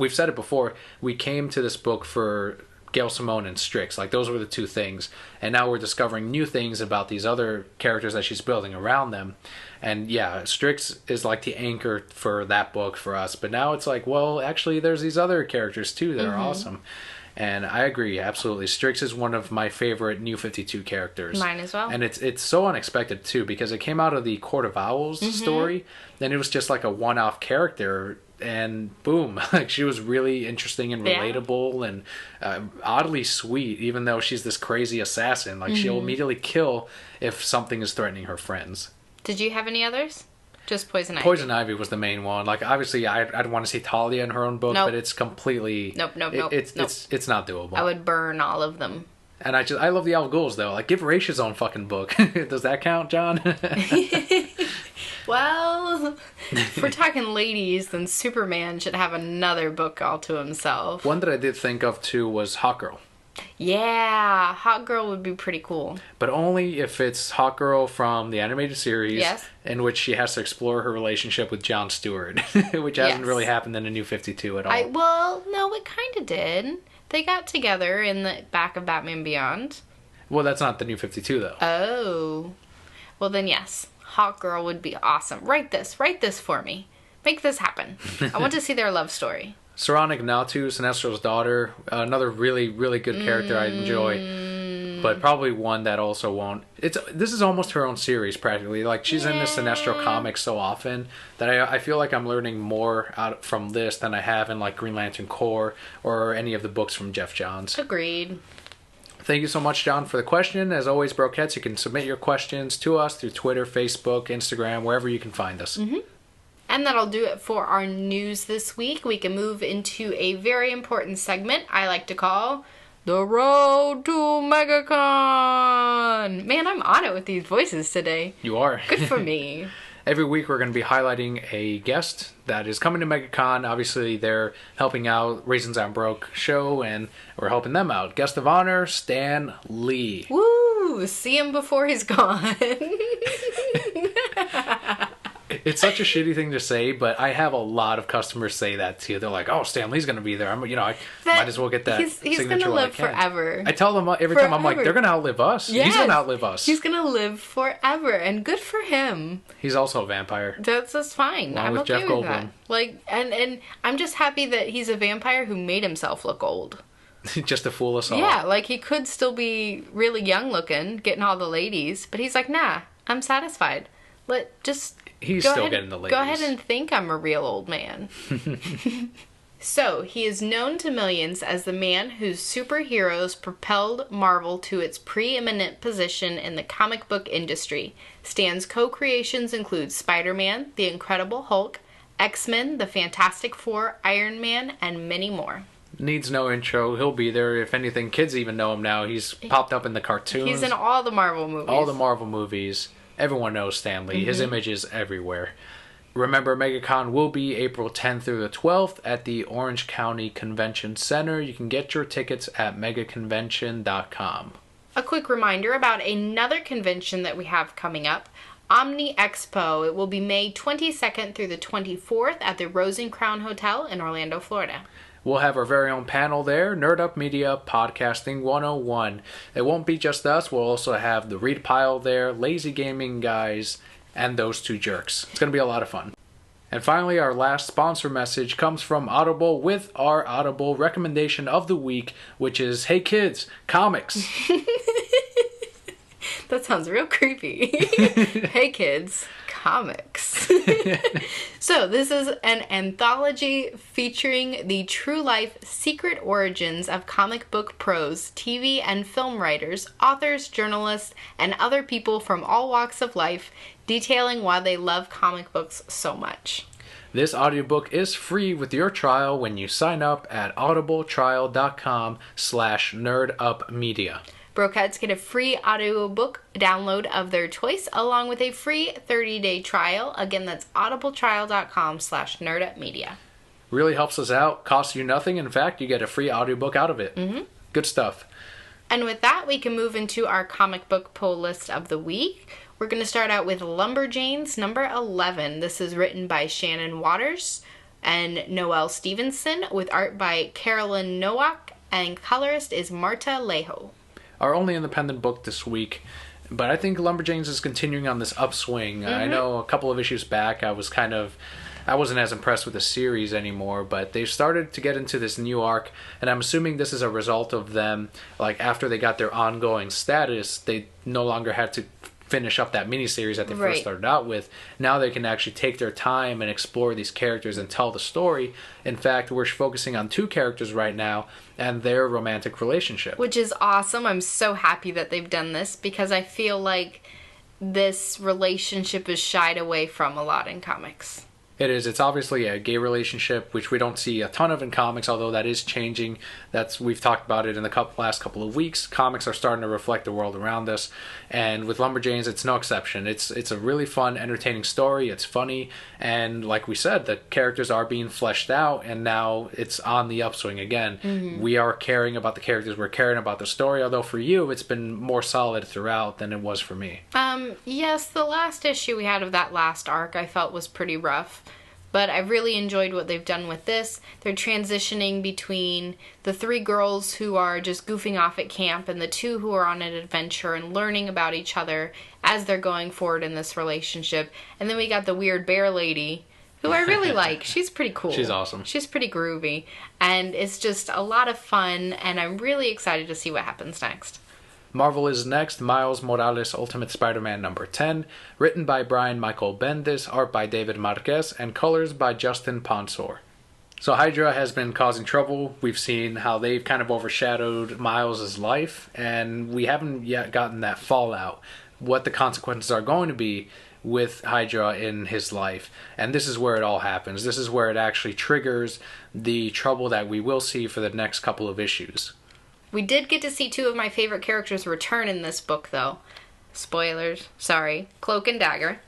We came to this book for Gail Simone and Strix. Those were the two things. And now we're discovering new things about these other characters that she's building around them. And yeah, Strix is the anchor for that book for us. But now it's well, actually, there's these other characters too that are awesome. And I agree, absolutely. Strix is one of my favorite New 52 characters. Mine as well. And it's so unexpected too, because it came out of the Court of Owls story. Then it was just a one-off character. And boom, she was really interesting and relatable and oddly sweet, even though she's this crazy assassin. She'll immediately kill if something is threatening her friends. Did you have any others? Just Poison Ivy. Poison Ivy was the main one. Like, obviously, I'd want to see Talia in her own book, but it's completely... Nope. It's not doable. I would burn all of them. And I love the Al Ghul's, though. Like, give Ra's his own fucking book. Does that count, John? Well, if we're talking ladies, then Superman should have another book all to himself. One that I did think of, too, was Hawkgirl. Yeah, Hawkgirl would be pretty cool. But only if it's Hawkgirl from the animated series, yes, in which she has to explore her relationship with Jon Stewart, which hasn't really happened in the New 52 at all. Well, no, it kind of did. They got together in the back of Batman Beyond. Well, that's not the New 52, though. Oh. Well, then yes. Hawkgirl would be awesome. Write this for me. Make this happen. I want to see their love story. Saronic Natu, Sinestro's daughter, another really, really good character I enjoy, but probably one that also won't. This is almost her own series, practically. Like, she's in the Sinestro comics so often that I feel like I'm learning more out from this than I have in, like, Green Lantern Corps or any of the books from Jeff Johns. Agreed. Thank you so much, John, for the question. As always, Brokettes, you can submit your questions to us through Twitter, Facebook, Instagram, wherever you can find us. Mm-hmm. And that'll do it for our news this week. We can move into a very important segment I like to call The Road to MegaCon. Man, I'm on it with these voices today. You are. Good for me. Every week we're going to be highlighting a guest that is coming to MegaCon. Obviously, they're helping out Raisins on Broke show, and we're helping them out. Guest of honor, Stan Lee. Woo! See him before he's gone. It's such a shitty thing to say, but I have a lot of customers say that too. They're like, "Oh, Stan Lee's going to be there. I might as well get that he's signature." He's going to live forever. I tell them every time, I'm like, "They're going to outlive us. Yes. He's going to outlive us. He's going to live forever, and good for him." He's also a vampire. That's fine. Along I'm with okay Jeff with Goldblum. that. Like, and I'm just happy that he's a vampire who made himself look old. Just to fool us all. Yeah, like he could still be really young looking, getting all the ladies, but he's like, nah, I'm satisfied. He's still getting the ladies. Go ahead and think I'm a real old man. So, he is known to millions as the man whose superheroes propelled Marvel to its preeminent position in the comic book industry. Stan's co-creations include Spider-Man, The Incredible Hulk, X-Men, The Fantastic Four, Iron Man, and many more. Needs no intro. He'll be there. If anything, kids even know him now. He's popped up in the cartoons. He's in all the Marvel movies. All the Marvel movies. Everyone knows Stan Lee. His image is everywhere. Remember, MegaCon will be April 10th through the 12th at the Orange County Convention Center. You can get your tickets at megaconvention.com. A quick reminder about another convention that we have coming up, Omni Expo. It will be May 22nd through the 24th at the Rose and Crown Hotel in Orlando, Florida. We'll have our very own panel there, Nerd Up Media Podcasting 101. It won't be just us. We'll also have the Read Pile there, Lazy Gaming Guys, and those two jerks. It's going to be a lot of fun. And finally, our last sponsor message comes from Audible with our Audible recommendation of the week, which is, hey kids, comics. That sounds real creepy. Hey kids, comics. So this is an anthology featuring the true life secret origins of comic book pros, TV and film writers, authors, journalists, and other people from all walks of life, detailing why they love comic books so much. This audiobook is free with your trial when you sign up at audibletrial.com/nerdupmedia. Brokettes get a free audiobook download of their choice along with a free 30-day trial. Again, that's audibletrial.com/nerdupmedia. Really helps us out. Costs you nothing. In fact, you get a free audiobook out of it. Mm-hmm. Good stuff. And with that, we can move into our comic book pull list of the week. We're going to start out with Lumberjanes number 11. This is written by Shannon Waters and Noelle Stevenson with art by Carolyn Nowak, and colorist is Marta Lejo. Our only independent book this week, but I think Lumberjanes is continuing on this upswing. I know a couple of issues back I wasn't as impressed with the series anymore, but they've started to get into this new arc, and I'm assuming this is a result of them, like after they got their ongoing status, they no longer had to finish up that miniseries that they first started out with. Now they can actually take their time and explore these characters and tell the story. In fact, we're focusing on two characters right now and their romantic relationship. Which is awesome. I'm so happy that they've done this because I feel like this relationship is shied away from a lot in comics. It is. It's obviously a gay relationship, which we don't see a ton of in comics, although that is changing. We've talked about it in the last couple of weeks. Comics are starting to reflect the world around us, and with Lumberjanes, it's no exception. It's a really fun, entertaining story. It's funny, and like we said, the characters are being fleshed out, and now it's on the upswing again. Mm-hmm. We are caring about the characters. We're caring about the story, although for you, it's been more solid throughout than it was for me. Yes, the last issue we had of that last arc I felt was pretty rough. But I really enjoyed what they've done with this. They're transitioning between the 3 girls who are just goofing off at camp and the 2 who are on an adventure and learning about each other as they're going forward in this relationship. And then we got the weird bear lady, who I really like. She's pretty cool. She's awesome. She's pretty groovy. And it's just a lot of fun, and I'm really excited to see what happens next. Marvel is next, Miles Morales Ultimate Spider-Man number 10, written by Brian Michael Bendis, art by David Marquez, and colors by Justin Ponsor. So Hydra has been causing trouble. We've seen how they've kind of overshadowed Miles' life, and we haven't yet gotten that fallout, what the consequences are going to be with Hydra in his life. And this is where it all happens. This is where it actually triggers the trouble that we will see for the next couple of issues. We did get to see 2 of my favorite characters return in this book, though. Spoilers. Sorry. Cloak and Dagger.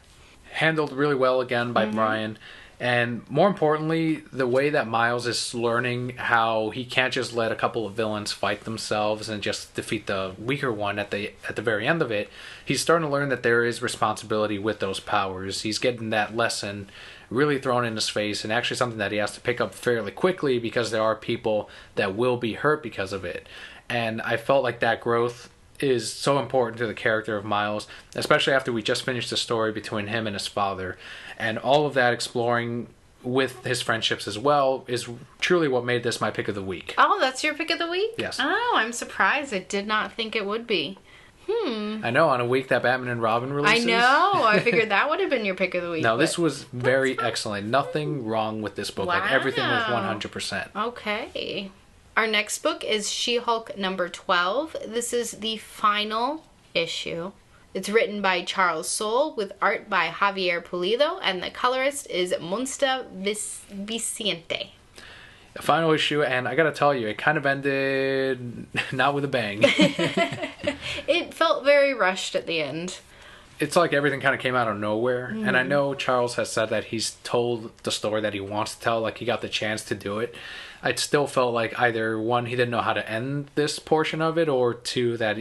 Handled really well again by Brian. And more importantly, the way that Miles is learning how he can't just let a couple of villains fight themselves and just defeat the weaker one at the very end of it. He's starting to learn that there is responsibility with those powers. He's getting that lesson really thrown in his face, and actually something that he has to pick up fairly quickly because there are people that will be hurt because of it. And I felt like that growth is so important to the character of Miles, especially after we just finished the story between him and his father. And all of that exploring with his friendships as well is truly what made this my pick of the week. Oh, that's your pick of the week? Yes. Oh, I'm surprised. I did not think it would be. I know, on a week that Batman and Robin releases. I know. I figured that would have been your pick of the week. No, this was very excellent. Nothing wrong with this book. Wow. Like, everything was 100%. Okay. Our next book is She-Hulk number 12. This is the final issue. It's written by Charles Soule with art by Javier Pulido, and the colorist is Monsta Vicente. A final issue, and I gotta tell you, it kind of ended not with a bang. It felt very rushed at the end. It's like everything kind of came out of nowhere. And I know Charles has said that he's told the story that he wants to tell, like he got the chance to do it. I still felt like either, one, he didn't know how to end this portion of it, or 2, that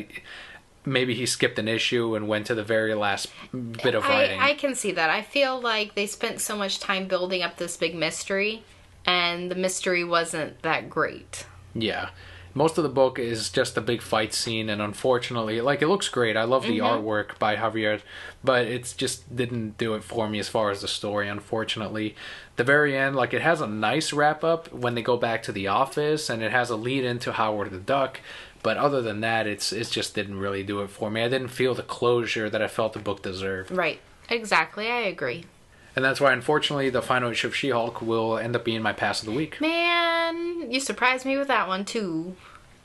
maybe he skipped an issue and went to the very last bit of writing. I can see that. I feel like they spent so much time building up this big mystery, and the mystery wasn't that great. Yeah. Most of the book is just a big fight scene, and unfortunately, like, it looks great. I love the artwork by Javier, but it just didn't do it for me as far as the story, unfortunately. The very end, like, it has a nice wrap-up when they go back to the office, and it has a lead into Howard the Duck, but other than that, it just didn't really do it for me. I didn't feel the closure that I felt the book deserved. Right. Exactly. I agree. And that's why, unfortunately, the final issue of She-Hulk will end up being my pass of the week. Man, you surprised me with that one, too.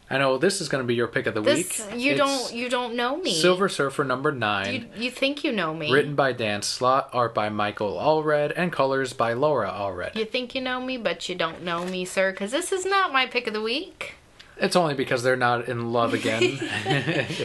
I know, this is going to be your pick of the week. You don't know me. Silver Surfer number 9. You think you know me. Written by Dan Slott, art by Michael Allred, and colors by Laura Allred. You think you know me, but you don't know me, sir, because this is not my pick of the week. It's only because they're not in love again.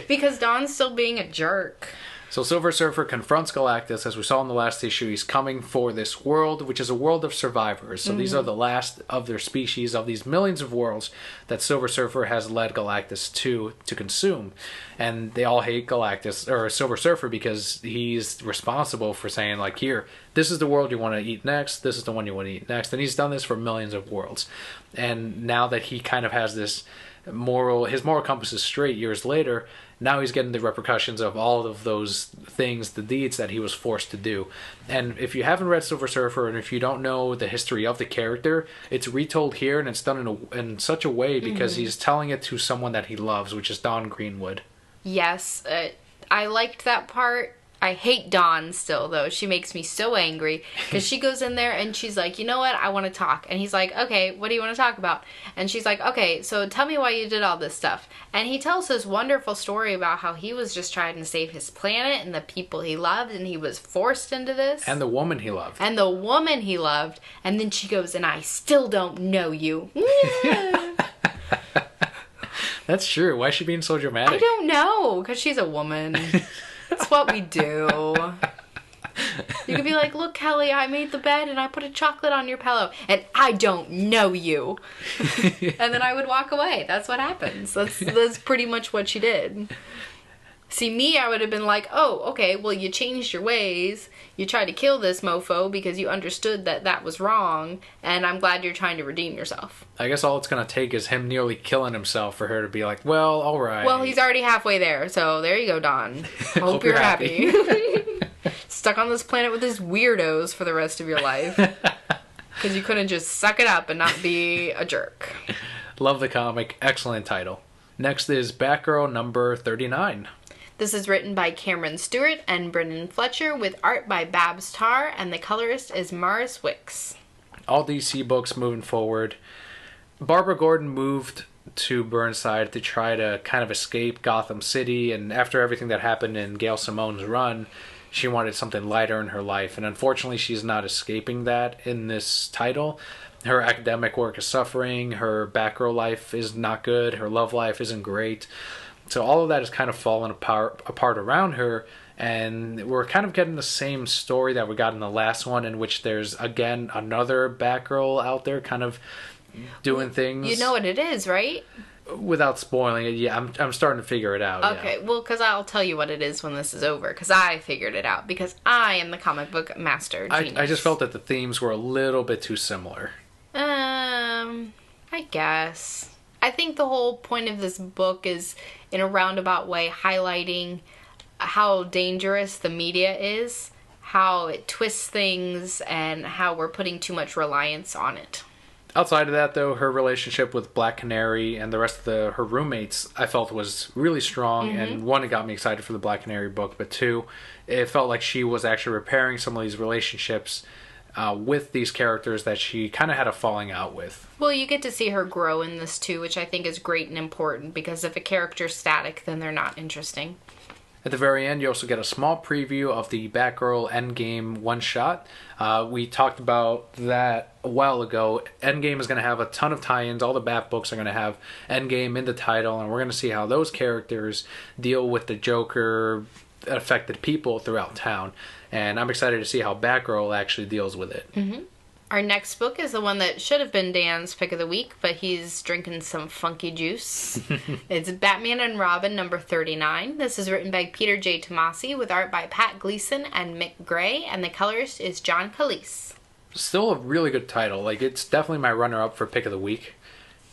Because Don's still being a jerk. So Silver Surfer confronts Galactus. As we saw in the last issue, he's coming for this world, which is a world of survivors. So these are the last of their species, of these millions of worlds that Silver Surfer has led Galactus to consume. And they all hate Galactus, or Silver Surfer, because he's responsible for saying, like, here, this is the world you want to eat next, this is the one you want to eat next. And he's done this for millions of worlds. And now that he kind of has this his moral compass is straight years later, now he's getting the repercussions of all of those things, the deeds that he was forced to do. And if you haven't read Silver Surfer, and if you don't know the history of the character, it's retold here, and it's done in such a way because he's telling it to someone that he loves, which is Don Greenwood. Yes, I liked that part. I hate Dawn still, though. She makes me so angry because she goes in there and she's like, you know what? I want to talk. And he's like, okay, what do you want to talk about? And she's like, okay, so tell me why you did all this stuff. And he tells this wonderful story about how he was just trying to save his planet and the people he loved, and he was forced into this. And the woman he loved. And the woman he loved. And then she goes, and I still don't know you. That's true. Why is she being so dramatic? I don't know, because she's a woman. It's what we do. You could be like, look, Kelly, I made the bed and I put a chocolate on your pillow and I don't know you. And then I would walk away. That's what happens. That's pretty much what she did. See, me, I would have been like, oh, okay, well, you changed your ways. You tried to kill this mofo because you understood that that was wrong, and I'm glad you're trying to redeem yourself. I guess all it's going to take is him nearly killing himself for her to be like, well, all right. Well, he's already halfway there, so there you go, Don. Hope you're happy. Stuck on this planet with these weirdos for the rest of your life. Because you couldn't just suck it up and not be a jerk. Love the comic. Excellent title. Next is Batgirl number 39. This is written by Cameron Stewart and Brendan Fletcher with art by Babs Tarr, and the colorist is Morris Wicks. All DC books moving forward. Barbara Gordon moved to Burnside to try to kind of escape Gotham City, and after everything that happened in Gail Simone's run, she wanted something lighter in her life, and unfortunately she's not escaping that in this title. Her academic work is suffering, her Batgirl life is not good, her love life isn't great. So all of that is kind of falling apart around her, and we're kind of getting the same story that we got in the last one, in which there's, again, another Batgirl out there kind of doing things. You know what it is, right? Without spoiling it, yeah, I'm starting to figure it out. Okay, yeah. well, because I'll tell you what it is when this is over, because I figured it out, because I am the comic book master genius. I just felt that the themes were a little bit too similar. I guess. I think the whole point of this book is, in a roundabout way, highlighting how dangerous the media is, how it twists things, and how we're putting too much reliance on it. Outside of that, though, her relationship with Black Canary and the rest of her roommates, I felt was really strong. And one, it got me excited for the Black Canary book, but two, it felt like she was actually repairing some of these relationships with these characters that she kind of had a falling out with. Well, you get to see her grow in this too, which I think is great and important, because if a character's static, then they're not interesting. At the very end, you also get a small preview of the Batgirl Endgame one-shot. We talked about that a while ago. Endgame is going to have a ton of tie-ins. All the Bat books are going to have Endgame in the title, and we're going to see how those characters deal with the Joker affected people throughout town. And I'm excited to see how Batgirl actually deals with it. Mm-hmm. Our next book is the one that should have been Dan's pick of the week, but he's drinking some funky juice. It's Batman and Robin number 39. This is written by Peter J. Tomasi with art by Pat Gleason and Mick Gray, and the colorist is John Calise. Still a really good title. Like, it's definitely my runner-up for pick of the week.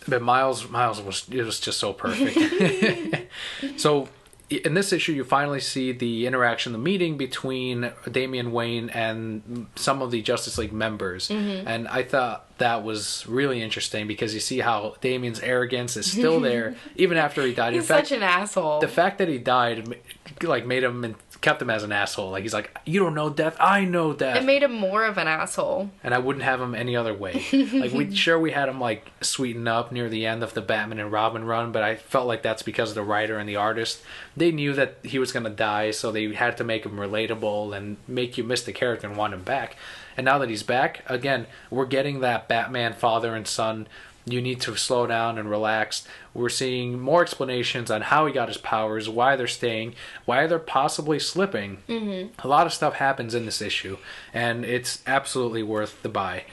But Miles was just so perfect. So in this issue, you finally see the interaction, the meeting between Damian Wayne and some of the Justice League members. And I thought that was really interesting because you see how Damian's arrogance is still there even after he died. He's such an asshole. The fact that he died made him and kept him as an asshole. Like, he's like, you don't know death, I know death. It made him more of an asshole. And I wouldn't have him any other way. Like, we had him like sweeten up near the end of the Batman and Robin run, but I felt like that's because of the writer and the artist. They knew that he was going to die, so they had to make him relatable and make you miss the character and want him back. And now that he's back, again, we're getting that Batman father and son, you need to slow down and relax. We're seeing more explanations on how he got his powers, why they're staying, why they're possibly slipping. A lot of stuff happens in this issue, and it's absolutely worth the buy.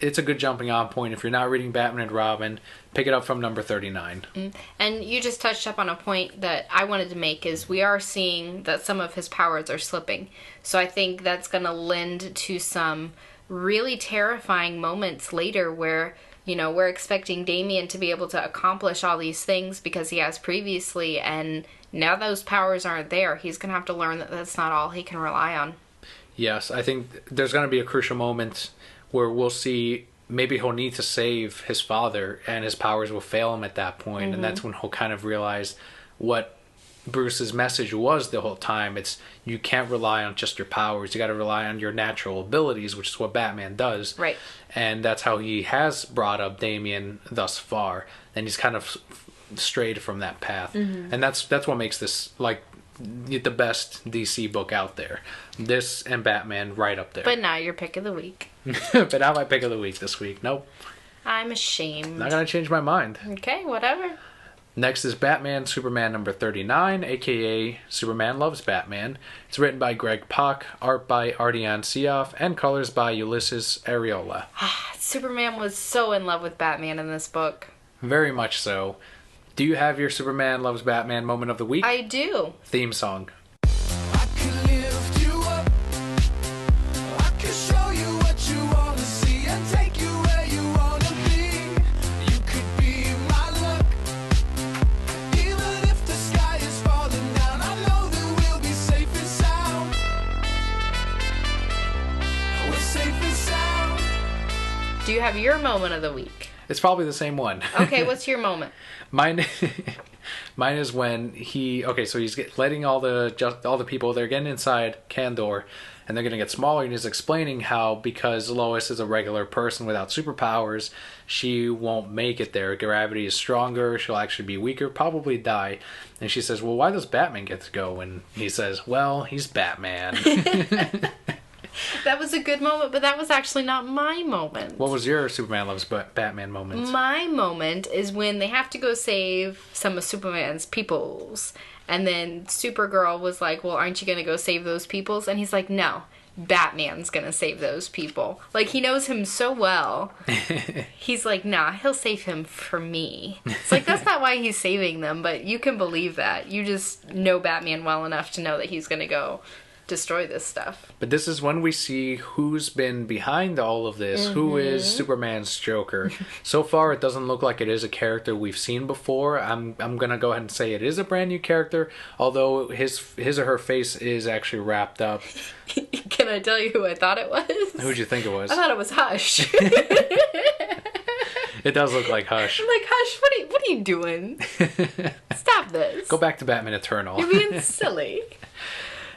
It's a good jumping on point. If you're not reading Batman and Robin, pick it up from number 39. And you just touched up on a point that I wanted to make, is we are seeing that some of his powers are slipping. So I think that's going to lend to some really terrifying moments later where, you know, we're expecting Damian to be able to accomplish all these things because he has previously, and now those powers aren't there. He's going to have to learn that that's not all he can rely on. Yes, I think there's going to be a crucial moment where we'll see maybe he'll need to save his father and his powers will fail him at that point. And that's when he'll kind of realize what Bruce's message was the whole time. It's, you can't rely on just your powers. You got to rely on your natural abilities, which is what Batman does. Right. And that's how he has brought up Damian thus far. And he's kind of strayed from that path. And that's what makes this like the best DC book out there. This and Batman right up there. But not your pick of the week. But not my pick of the week this week. Nope. I'm ashamed. Not gonna change my mind. Okay, whatever. Next is Batman Superman number 39, aka Superman Loves Batman. It's written by Greg Pak, art by Ardian Syaf, and colors by Ulysses Areola. Superman was so in love with Batman in this book. Very much so. Do you have your Superman Loves Batman moment of the week? I do. Theme song. I can lift you up. I can show you what you want to see and take you where you want to be. You could be my luck. Even if the sky is falling down, I know that we'll be safe and sound. We're safe and sound. Do you have your moment of the week? It's probably the same one. Okay, what's your moment? Mine is when so he's letting all the people, they're getting inside Kandor, and they're going to get smaller, and he's explaining how because Lois is a regular person without superpowers, she won't make it there. Gravity is stronger, she'll actually be weaker, probably die. And she says, well, why does Batman get to go? And he says, well, he's Batman. That was a good moment, but that was actually not my moment. What was your Superman Loves Batman moment? My moment is when they have to go save some of Superman's peoples. And then Supergirl was like, well, aren't you going to go save those peoples? And he's like, no, Batman's going to save those people. Like, he knows him so well. He's like, nah, he'll save him for me. It's like, that's not why he's saving them, but you can believe that. You just know Batman well enough to know that he's going to go destroy this stuff. But this is when we see who's been behind all of this. Who is Superman's Joker? So far, it doesn't look like it is a character we've seen before. I'm gonna go ahead and say it is a brand new character, although his or her face is actually wrapped up. Can I tell you who I thought it was? Who'd you think it was? I thought it was Hush. It does look like Hush. I'm like, Hush, what are you doing? Stop this. Go back to Batman Eternal. You're being silly.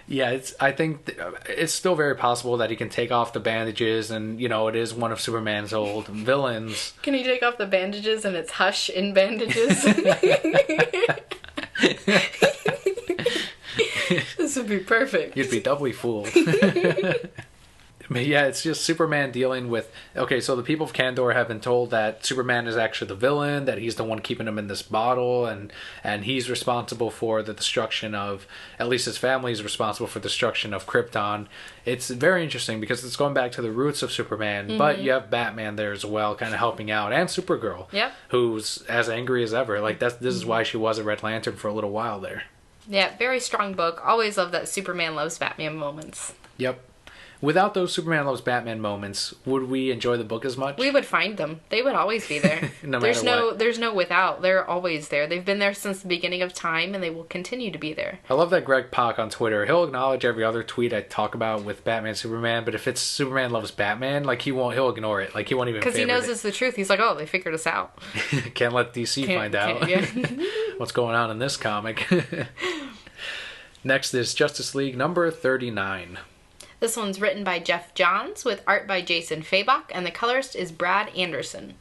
Yeah, I think it's still very possible that he can take off the bandages, and it is one of Superman's old villains. Can you take off the bandages and it's Hush in bandages? This would be perfect. You'd be doubly fooled. But yeah, it's just Superman dealing with... Okay, so the people of Kandor have been told that Superman is actually the villain, that he's the one keeping him in this bottle, and he's responsible for the destruction of... At least his family is responsible for the destruction of Krypton. It's very interesting because it's going back to the roots of Superman, but you have Batman there as well, kind of helping out, and Supergirl, who's as angry as ever. Like, this is why she was a Red Lantern for a little while there. Yeah, very strong book. Always love that Superman Loves Batman moments. Yep. Without those Superman Loves Batman moments, would we enjoy the book as much? We would find them. They would always be there. There's no without. They're always there. They've been there since the beginning of time, and they will continue to be there. I love that Greg Pak on Twitter. He'll acknowledge every other tweet I talk about with Batman, Superman, but if it's Superman Loves Batman, like he'll ignore it. Like he won't even. Because he knows it's the truth. He's like, oh, they figured us out. Can't let DC find out what's going on in this comic. Next is Justice League number 39. This one's written by Jeff Johns with art by Jason Fabok, and the colorist is Brad Anderson.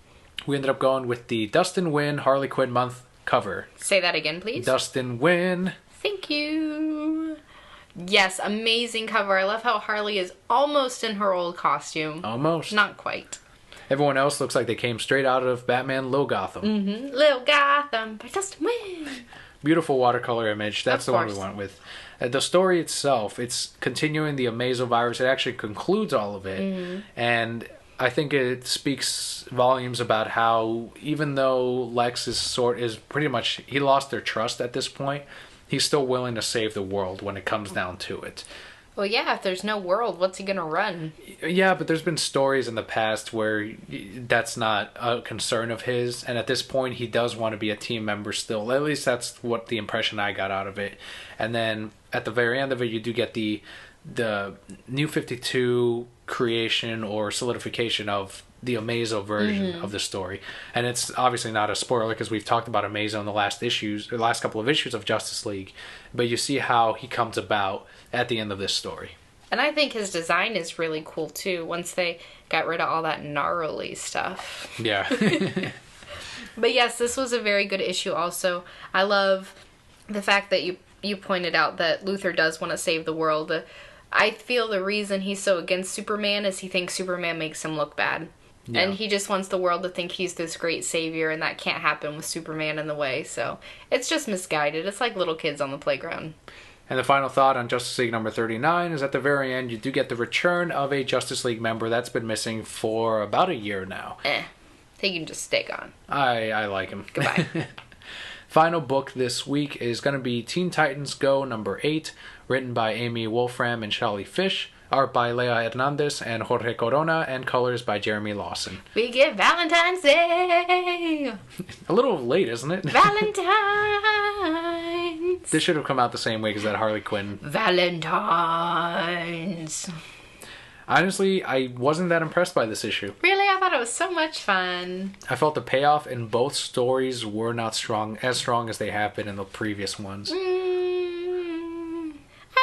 We ended up going with the Dustin Nguyen Harley Quinn month cover. Say that again, please. Dustin Nguyen. Thank you. Yes, amazing cover. I love how Harley is almost in her old costume. Almost. Not quite. Everyone else looks like they came straight out of Batman Lil Gotham. Lil Gotham by Dustin Nguyen. Beautiful watercolor image. That's the one we went with. The story itself, it's continuing the Amazo virus. It actually concludes all of it. And I think it speaks volumes about how even though Lex is pretty much... He lost their trust at this point. He's still willing to save the world when it comes down to it. Well, yeah, if there's no world, what's he going to run? Yeah, but there's been stories in the past where that's not a concern of his, and at this point he does want to be a team member still. At least that's what the impression I got out of it. And then at the very end of it, you do get the New 52 creation or solidification of the Amazo version of the story. And it's obviously not a spoiler because we've talked about Amazo in the last couple of issues of Justice League, but you see how he comes about at the end of this story. And I think his design is really cool too, once they got rid of all that gnarly stuff. Yeah. But yes, this was a very good issue also. I love the fact that you pointed out that Luthor does want to save the world. I feel the reason he's so against Superman is he thinks Superman makes him look bad. Yeah. And he just wants the world to think he's this great savior, and that can't happen with Superman in the way. So it's just misguided. It's like little kids on the playground. And the final thought on Justice League number 39 is at the very end, you do get the return of a Justice League member that's been missing for about a year now. He can just stay gone. I like him. Goodbye. Final book this week is going to be Teen Titans Go number 8, written by Amy Wolfram and Charlie Fish, art by Leah Hernandez and Jorge Corona, and colors by Jeremy Lawson. We get Valentine's Day! A little late, isn't it? Valentine's! This should have come out the same way because that Harley Quinn. Valentine's! Honestly, I wasn't that impressed by this issue. Really? I thought it was so much fun. I felt the payoff in both stories were not as strong as they have been in the previous ones. I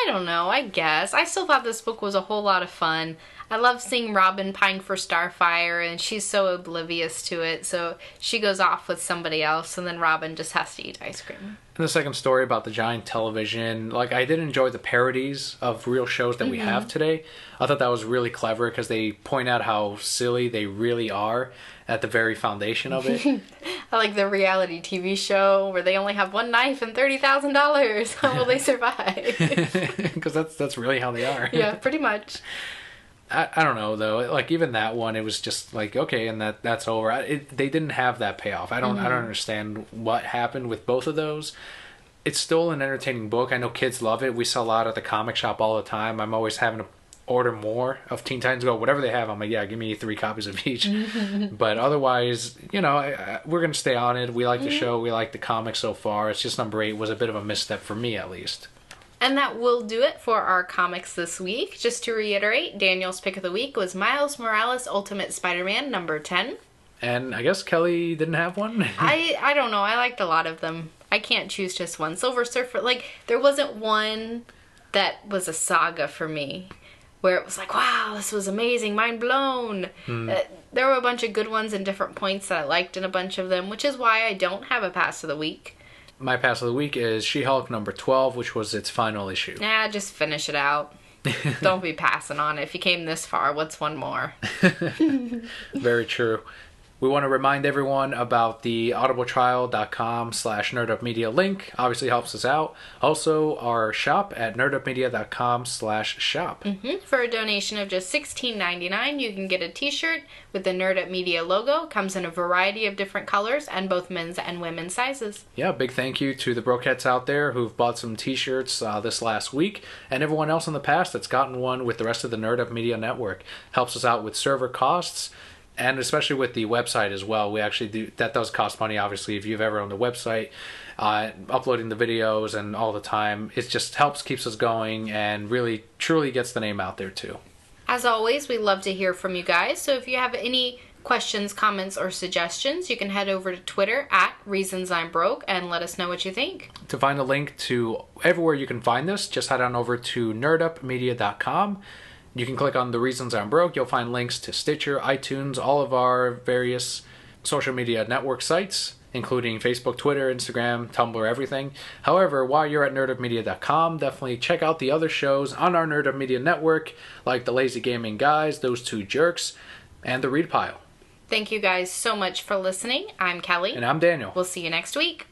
don't know, I guess. I still thought this book was a whole lot of fun. I love seeing Robin pining for Starfire, and she's so oblivious to it, so she goes off with somebody else, and then Robin just has to eat ice cream. And the second story about the giant television, like, I did enjoy the parodies of real shows that we have today. I thought that was really clever because they point out how silly they really are at the very foundation of it. I like the reality TV show where they only have one knife and $30,000. How will they survive? Because that's really how they are. Yeah, pretty much. I don't know though. Like even that one, it was just like okay, and that's over. They didn't have that payoff. I don't understand what happened with both of those. It's still an entertaining book. I know kids love it. We sell a lot at the comic shop all the time. I'm always having to order more of Teen Titans Go, whatever they have. I'm like, yeah, give me 3 copies of each. But otherwise, you know, we're gonna stay on it. We like the show. We like the comic so far. It's just number 8 was a bit of a misstep for me at least. And that will do it for our comics this week. Just to reiterate, Daniel's pick of the week was Miles Morales Ultimate Spider-Man number 10. And I guess Kelly didn't have one? I don't know. I liked a lot of them. I can't choose just one. Silver Surfer, like, there wasn't one that was a saga for me where it was like, wow, this was amazing, mind blown. There were a bunch of good ones and different points that I liked in a bunch of them, which is why I don't have a pass of the week. My pass of the week is She-Hulk number 12, which was its final issue. Nah, just finish it out. Don't be passing on it. If you came this far, what's one more? Very true. We want to remind everyone about the audibletrial.com/nerdupmedia link. Obviously helps us out. Also, our shop at nerdupmedia.com/shop. For a donation of just $16.99, you can get a t-shirt with the Nerd Up Media logo. Comes in a variety of different colors and both men's and women's sizes. Yeah, big thank you to the Brokettes out there who've bought some t-shirts this last week, and everyone else in the past that's gotten one with the rest of the Nerd Up Media network. Helps us out with server costs. And especially with the website as well, we actually do, that does cost money, obviously, if you've ever owned a website, uploading the videos and all the time. It just helps, keeps us going, and really, truly gets the name out there, too. As always, we love to hear from you guys, so if you have any questions, comments, or suggestions, you can head over to Twitter at ReasonsI'mBroke and let us know what you think. To find a link to everywhere you can find this, just head on over to nerdupmedia.com. You can click on The Reasons I'm Broke. You'll find links to Stitcher, iTunes, all of our various social media network sites, including Facebook, Twitter, Instagram, Tumblr, everything. However, while you're at nerdupmedia.com, definitely check out the other shows on our Nerd Up Media network, like The Lazy Gaming Guys, Those Two Jerks, and The Read Pile. Thank you guys so much for listening. I'm Kelly. And I'm Daniel. We'll see you next week.